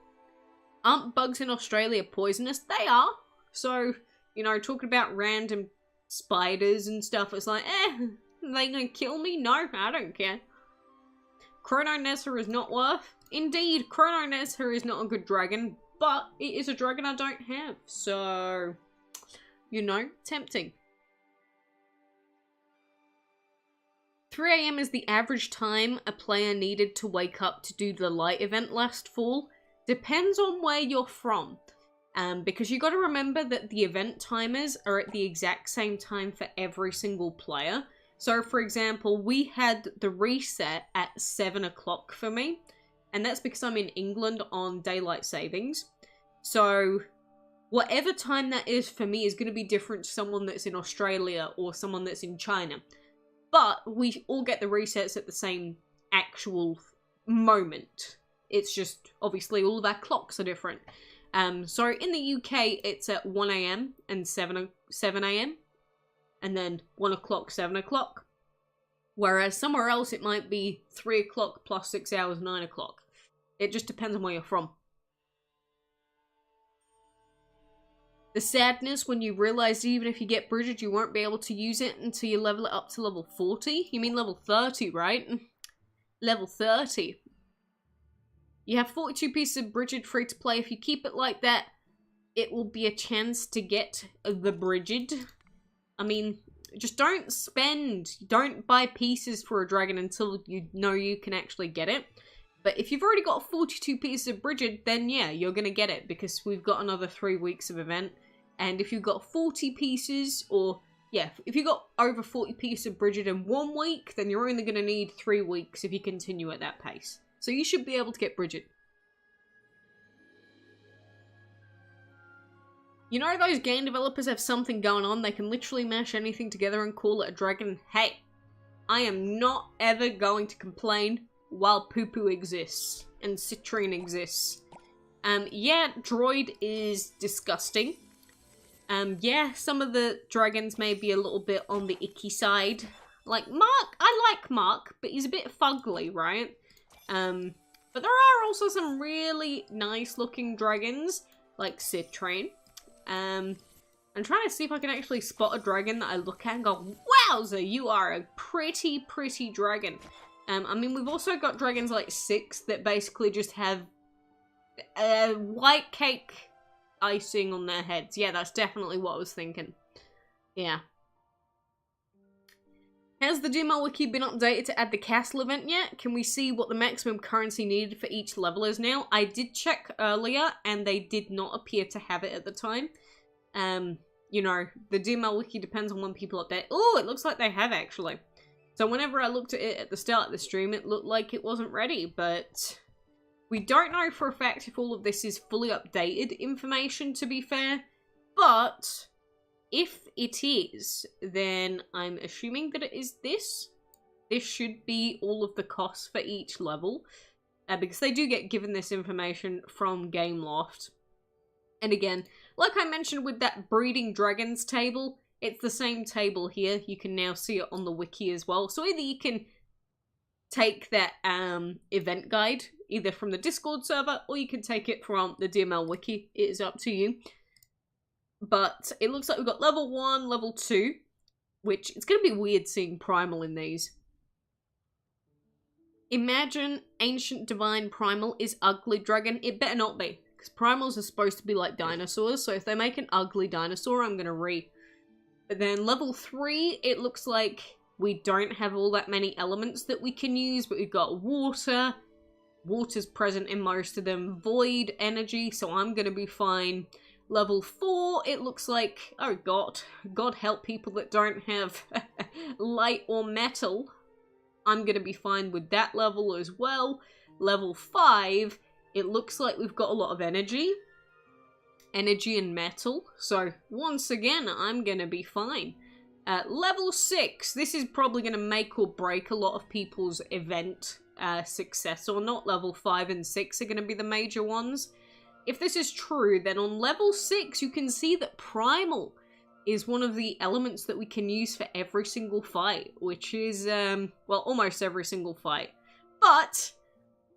Aren't bugs in Australia poisonous? They are. So, you know, talking about random spiders and stuff, it's like, are they gonna kill me? No, I don't care. Chrononessa is not worth. Indeed, Chrononessa is not a good dragon, but it is a dragon I don't have, so, you know, tempting. 3 AM is the average time a player needed to wake up to do the light event last fall. Depends on where you're from, because you got to remember that the event timers are at the exact same time for every single player. So, for example, we had the reset at 7 o'clock for me, and that's because I'm in England on daylight savings. So, whatever time that is for me is going to be different to someone that's in Australia or someone that's in China. But we all get the resets at the same actual moment. It's just, obviously, all of our clocks are different. So, in the UK, it's at 1 AM and 7 AM. And then 1 o'clock, 7 o'clock. Whereas somewhere else it might be 3 o'clock plus 6 hours, 9 o'clock. It just depends on where you're from. The sadness when you realise even if you get Bridget, you won't be able to use it until you level it up to level 40. You mean level 30, right? Level 30. You have 42 pieces of Bridget free to play. If you keep it like that, it will be a chance to get the Bridget. I mean, just don't buy pieces for a dragon until you know you can actually get it. But if you've already got 42 pieces of Bridget, then yeah, you're going to get it because we've got another 3 weeks of event. And if you've got 40 pieces, or yeah, if you've got over 40 pieces of Bridget in 1 week, then you're only going to need 3 weeks if you continue at that pace. So you should be able to get Bridget. You know those game developers have something going on, they can literally mash anything together and call it a dragon? Hey, I am not ever going to complain while poo-poo exists and citrine exists. Yeah, droid is disgusting. Yeah, some of the dragons may be a little bit on the icky side. Like Mark, I like Mark, but he's a bit fugly, right? But there are also some really nice looking dragons, like citrine. I'm trying to see if I can actually spot a dragon that I look at and go, wowza, you are a pretty dragon. I mean, we've also got dragons like 6 that basically just have white cake icing on their heads. Yeah, that's definitely what I was thinking. Yeah. Has the DML wiki been updated to add the castle event yet? Can we see what the maximum currency needed for each level is now? I did check earlier and they did not appear to have it at the time. You know, the DML wiki depends on when people update. Oh, it looks like they have actually. So whenever I looked at it at the start of the stream, it looked like it wasn't ready, but we don't know for a fact if all of this is fully updated information, to be fair. But if it is, then I'm assuming that it is this. This should be all of the costs for each level, because they do get given this information from Gameloft. And again, like I mentioned with that breeding dragons table, it's the same table here. You can now see it on the wiki as well. So either you can take that event guide, either from the Discord server, or you can take it from the DML wiki. It is up to you. But it looks like we've got level 1, level 2, which it's going to be weird seeing Primal in these. Imagine Ancient Divine Primal is Ugly Dragon. It better not be, because Primals are supposed to be like dinosaurs, so if they make an ugly dinosaur, I'm going to re. But then level 3, it looks like we don't have all that many elements that we can use, but we've got water. Water's present in most of them. Void, energy, so I'm going to be fine. Level 4, it looks like, oh god, God help people that don't have light or metal. I'm gonna be fine with that level as well. Level 5, it looks like we've got a lot of energy. Energy and metal, so once again, I'm gonna be fine. Level 6, this is probably gonna make or break a lot of people's event success or not. Level 5 and 6 are gonna be the major ones. If this is true, then on level 6, you can see that Primal is one of the elements that we can use for every single fight, which is, well, almost every single fight. But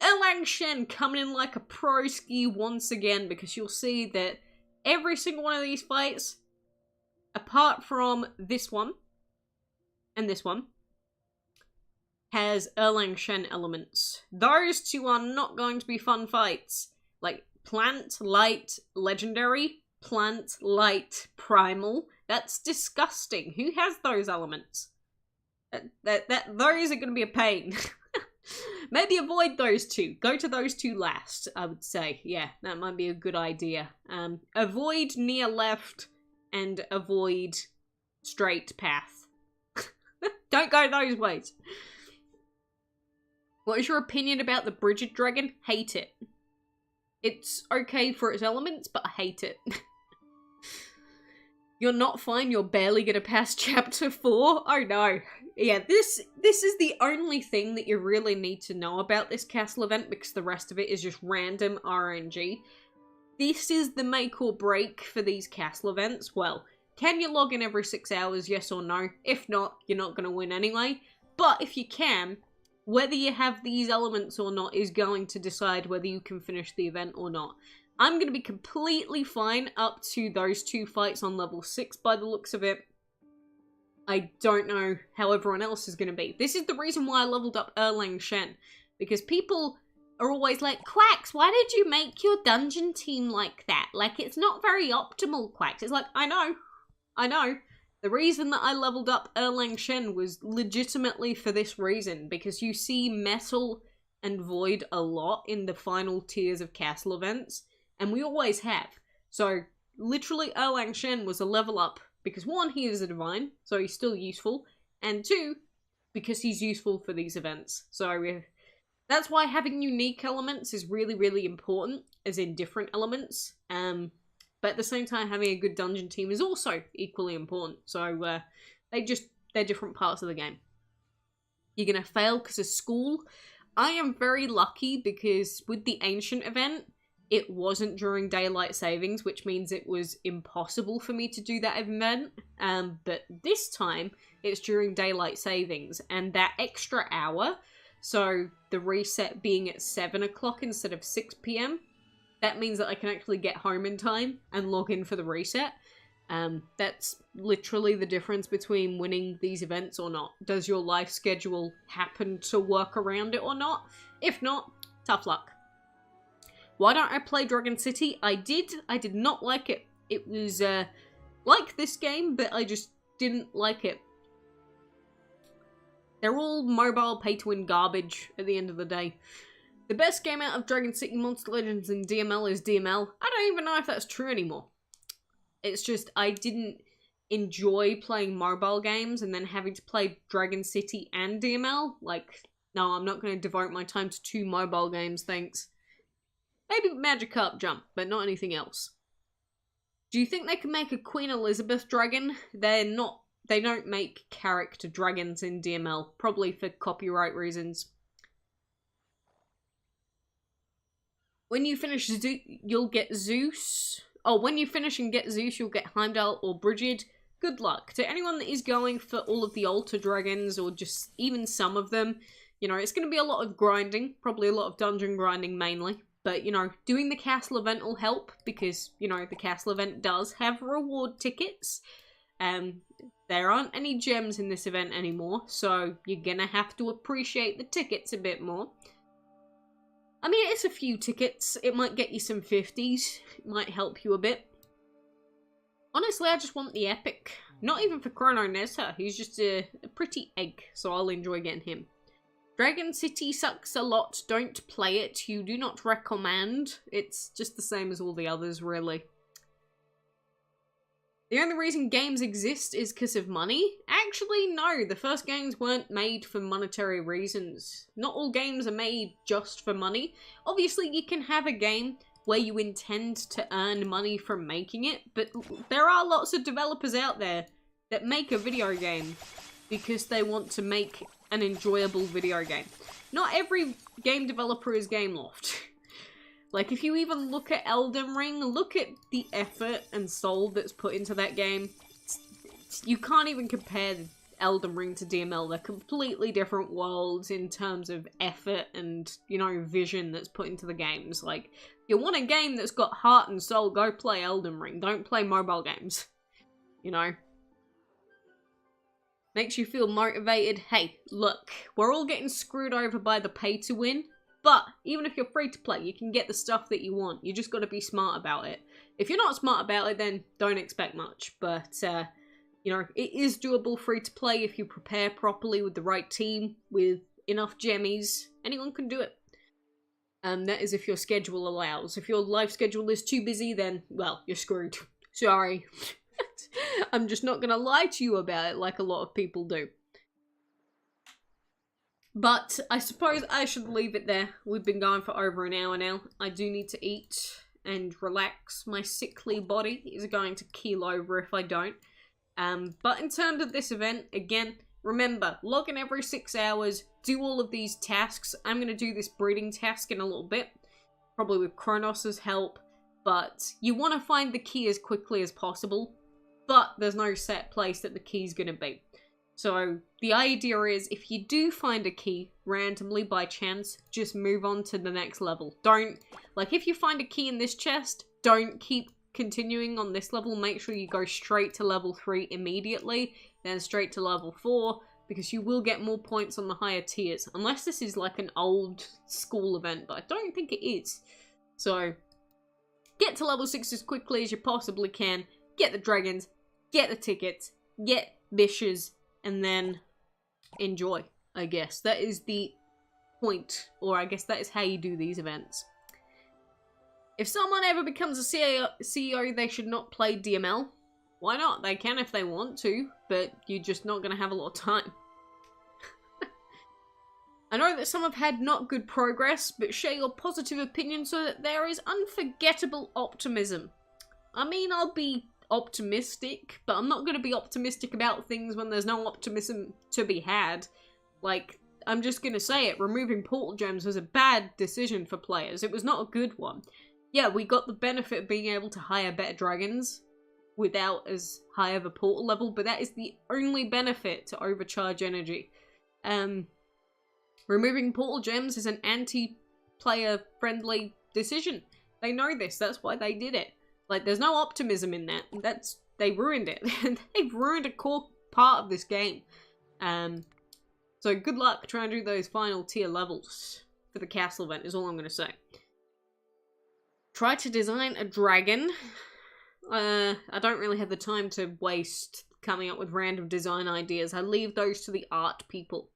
Erlang Shen coming in like a pro ski once again, because you'll see that every single one of these fights, apart from this one and this one, has Erlang Shen elements. Those two are not going to be fun fights. Like, Plant, Light, Legendary, Plant, Light, Primal. That's disgusting. Who has those elements? Those are going to be a pain. Maybe avoid those two. Go to those two last, I would say. Yeah, that might be a good idea. Avoid near left and avoid straight path. Don't go those ways. What is your opinion about the Bridget Dragon? Hate it. It's okay for its elements, but I hate it. You're not fine, you're barely gonna pass chapter 4? Oh no. Yeah, this is the only thing that you really need to know about this castle event, because the rest of it is just random RNG. This is the make or break for these castle events. Well, can you log in every 6 hours, yes or no? If not, you're not gonna win anyway. But if you can, whether you have these elements or not is going to decide whether you can finish the event or not. I'm going to be completely fine up to those 2 fights on level 6 by the looks of it. I don't know how everyone else is going to be. This is the reason why I leveled up Erlang Shen. Because people are always like, Quacks, why did you make your dungeon team like that? Like, it's not very optimal, Quacks. It's like, I know. The reason that I leveled up Erlang Shen was legitimately for this reason, because you see Metal and Void a lot in the final tiers of castle events, and we always have. So, literally Erlang Shen was a level up, because 1, he is a divine, so he's still useful, and 2, because he's useful for these events. So, that's why having unique elements is really, really important, as in different elements. But at the same time, having a good dungeon team is also equally important. So, they're different parts of the game. You're gonna fail because of school. I am very lucky because with the Ancient event, it wasn't during daylight savings, which means it was impossible for me to do that event. But this time, it's during daylight savings, and that extra hour, so the reset being at 7 o'clock instead of 6 PM, that means that I can actually get home in time and log in for the reset. That's literally the difference between winning these events or not. Does your life schedule happen to work around it or not? If not, tough luck. Why don't I play Dragon City? I did not like it. It was like this game, but I just didn't like it. They're all mobile pay-to-win garbage at the end of the day. The best game out of Dragon City, Monster Legends, and DML is DML. I don't even know if that's true anymore. It's just, I didn't enjoy playing mobile games and then having to play Dragon City and DML. Like, no, I'm not going to devote my time to 2 mobile games, thanks. Maybe Magikarp Jump, but not anything else. Do you think they can make a Queen Elizabeth dragon? They don't make character dragons in DML, probably for copyright reasons. When you finish you'll get Zeus. Oh, when you finish and get Zeus, you'll get Heimdall or Brigid. Good luck. To anyone that is going for all of the Altar Dragons, or just even some of them, you know, it's going to be a lot of grinding. Probably a lot of dungeon grinding mainly. But, you know, doing the castle event will help, because, you know, the castle event does have reward tickets. There aren't any gems in this event anymore, so you're gonna have to appreciate the tickets a bit more. I mean, it's a few tickets. It might get you some 50s. It might help you a bit. Honestly, I just want the epic. Not even for Chrono Nessa. He's just a pretty egg, so I'll enjoy getting him. Dragon City sucks a lot. Don't play it. You do not recommend. It's just the same as all the others, really. The only reason games exist is because of money? Actually, no. The first games weren't made for monetary reasons. Not all games are made just for money. Obviously, you can have a game where you intend to earn money from making it, but there are lots of developers out there that make a video game because they want to make an enjoyable video game. Not every game developer is Gameloft. Like, if you even look at Elden Ring, look at the effort and soul that's put into that game. You can't even compare Elden Ring to DML. They're completely different worlds in terms of effort and, you know, vision that's put into the games. Like, if you want a game that's got heart and soul, go play Elden Ring. Don't play mobile games. You know? Makes you feel motivated. Hey, look, we're all getting screwed over by the pay to win. But even if you're free to play, you can get the stuff that you want. You just got to be smart about it. If you're not smart about it, then don't expect much. But, you know, it is doable free to play if you prepare properly with the right team, with enough gemmies. Anyone can do it. And that is if your schedule allows. If your life schedule is too busy, then, well, you're screwed. Sorry. I'm just not going to lie to you about it like a lot of people do. But I suppose I should leave it there. We've been going for over an hour now. I do need to eat and relax. My sickly body is going to keel over if I don't. But in terms of this event, again, remember, log in every 6 hours, do all of these tasks. I'm going to do this breeding task in a little bit, probably with Kronos' help, but you want to find the key as quickly as possible, but there's no set place that the key's going to be. So the idea is, if you do find a key randomly by chance, just move on to the next level. Don't, like, if you find a key in this chest, don't keep continuing on this level. Make sure you go straight to level 3 immediately, then straight to level 4, because you will get more points on the higher tiers. Unless this is like an old school event, but I don't think it is. So, get to level 6 as quickly as you possibly can, get the dragons, get the tickets, get dishes, and then enjoy, I guess. That is the point, or I guess that is how you do these events. If someone ever becomes a CEO, they should not play DML. Why not? They can if they want to, but you're just not going to have a lot of time. I know that some have had not good progress, but share your positive opinion so that there is unforgettable optimism. I mean, I'll be optimistic, but I'm not going to be optimistic about things when there's no optimism to be had. Like, I'm just going to say it, removing portal gems was a bad decision for players. It was not a good one. Yeah, we got the benefit of being able to hire better dragons without as high of a portal level, but that is the only benefit to overcharge energy. Removing portal gems is an anti-player friendly decision. They know this, that's why they did it. Like, there's no optimism in that. They ruined it. They've ruined a core part of this game. So good luck trying to do those final tier levels for the castle event, is all I'm going to say. Try to design a dragon. I don't really have the time to waste coming up with random design ideas. I leave those to the art people.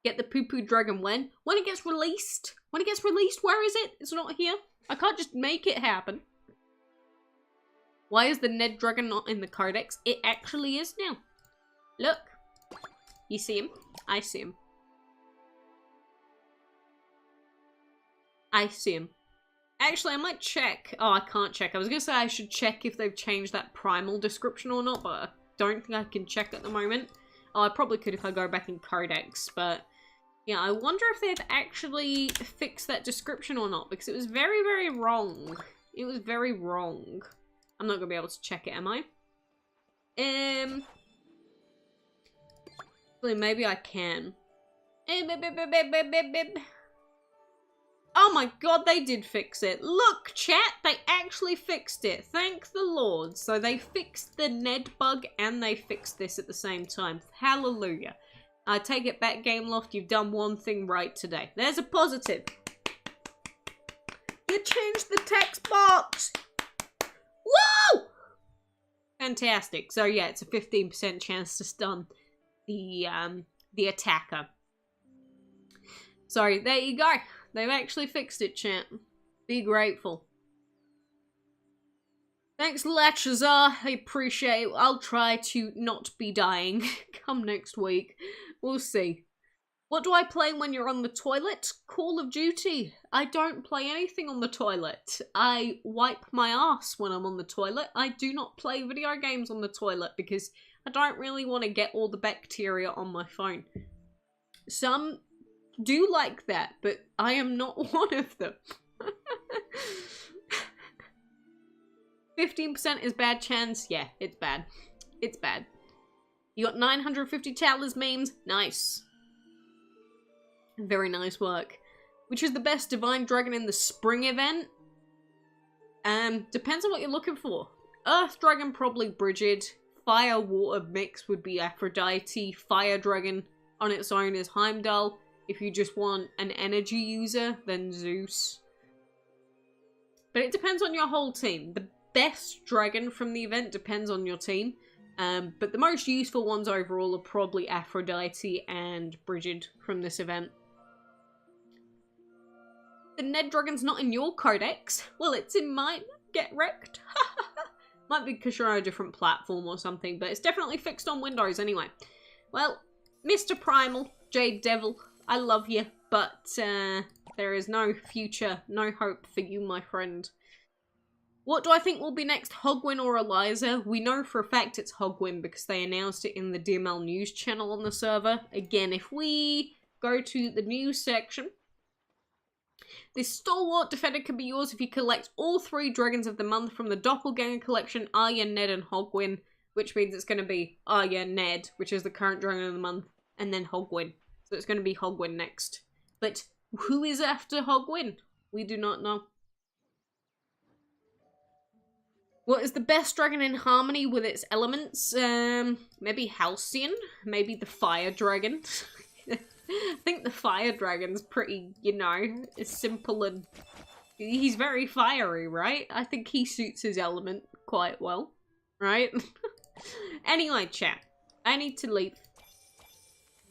Get the poo-poo dragon when? When it gets released. When it gets released, where is it? It's not here. I can't just make it happen. Why is the Ned dragon not in the codex? It actually is now. Look. You see him? I see him. I see him. Actually, I might check. Oh, I can't check. I was going to say I should check if they've changed that primal description or not, but I don't think I can check at the moment. Oh, I probably could if I go back in codex, but yeah, I wonder if they've actually fixed that description or not, because it was very, very wrong. It was very wrong. I'm not going to be able to check it, am I? Maybe I can. Oh my god, they did fix it. Look, chat, they actually fixed it. Thank the Lord. So they fixed the Ned bug and they fixed this at the same time. Hallelujah. I take it back, Gameloft. You've done one thing right today. There's a positive. You changed the text box. Woo! Fantastic. So yeah, it's a 15% chance to stun the attacker. So there you go. They've actually fixed it, chat. Be grateful. Thanks, Lachazar. I appreciate it. I'll try to not be dying come next week. We'll see. What do I play when you're on the toilet? Call of Duty. I don't play anything on the toilet. I wipe my ass when I'm on the toilet. I do not play video games on the toilet because I don't really want to get all the bacteria on my phone. Some do like that, but I am not one of them. 15% is bad chance. Yeah, it's bad. It's bad. You got 950 Towers memes. Nice. Very nice work. Which is the best Divine Dragon in the spring event? Depends on what you're looking for. Earth Dragon, probably Brigid. Fire Water mix would be Aphrodite. Fire Dragon on its own is Heimdall. If you just want an energy user, then Zeus. But it depends on your whole team. The best dragon from the event depends on your team. But the most useful ones overall are probably Aphrodite and Brigid from this event. The Ned Dragon's not in your codex. Well, it's in mine. Get wrecked. Might be because you're on a different platform or something, but it's definitely fixed on Windows anyway. Well, Mr. Primal, Jade Devil, I love you, but there is no future, no hope for you, my friend. What do I think will be next, Hogwin or Eliza? We know for a fact it's Hogwin because they announced it in the DML news channel on the server. Again, if we go to the news section, this stalwart defender can be yours if you collect all 3 dragons of the month from the Doppelganger collection, Arya, Ned, and Hogwin, which means it's going to be Arya, Ned, which is the current dragon of the month, and then Hogwin. So it's going to be Hogwin next. But who is after Hogwin? We do not know. What is the best dragon in harmony with its elements? Maybe Halcyon? Maybe the Fire Dragon? I think the Fire Dragon's pretty, you know, simple and... He's very fiery, right? I think he suits his element quite well, right? Anyway, chat, I need to leave.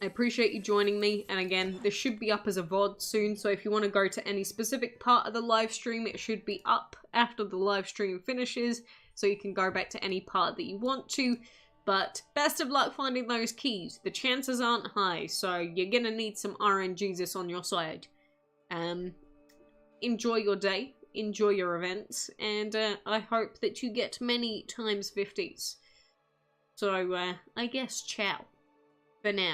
I appreciate you joining me, and again, this should be up as a VOD soon, so if you want to go to any specific part of the live stream, it should be up after the live stream finishes, so you can go back to any part that you want to. But best of luck finding those keys. The chances aren't high, so you're gonna need some RNGesus on your side. Enjoy your day, enjoy your events, and I hope that you get many times 50s. So, I guess ciao for now.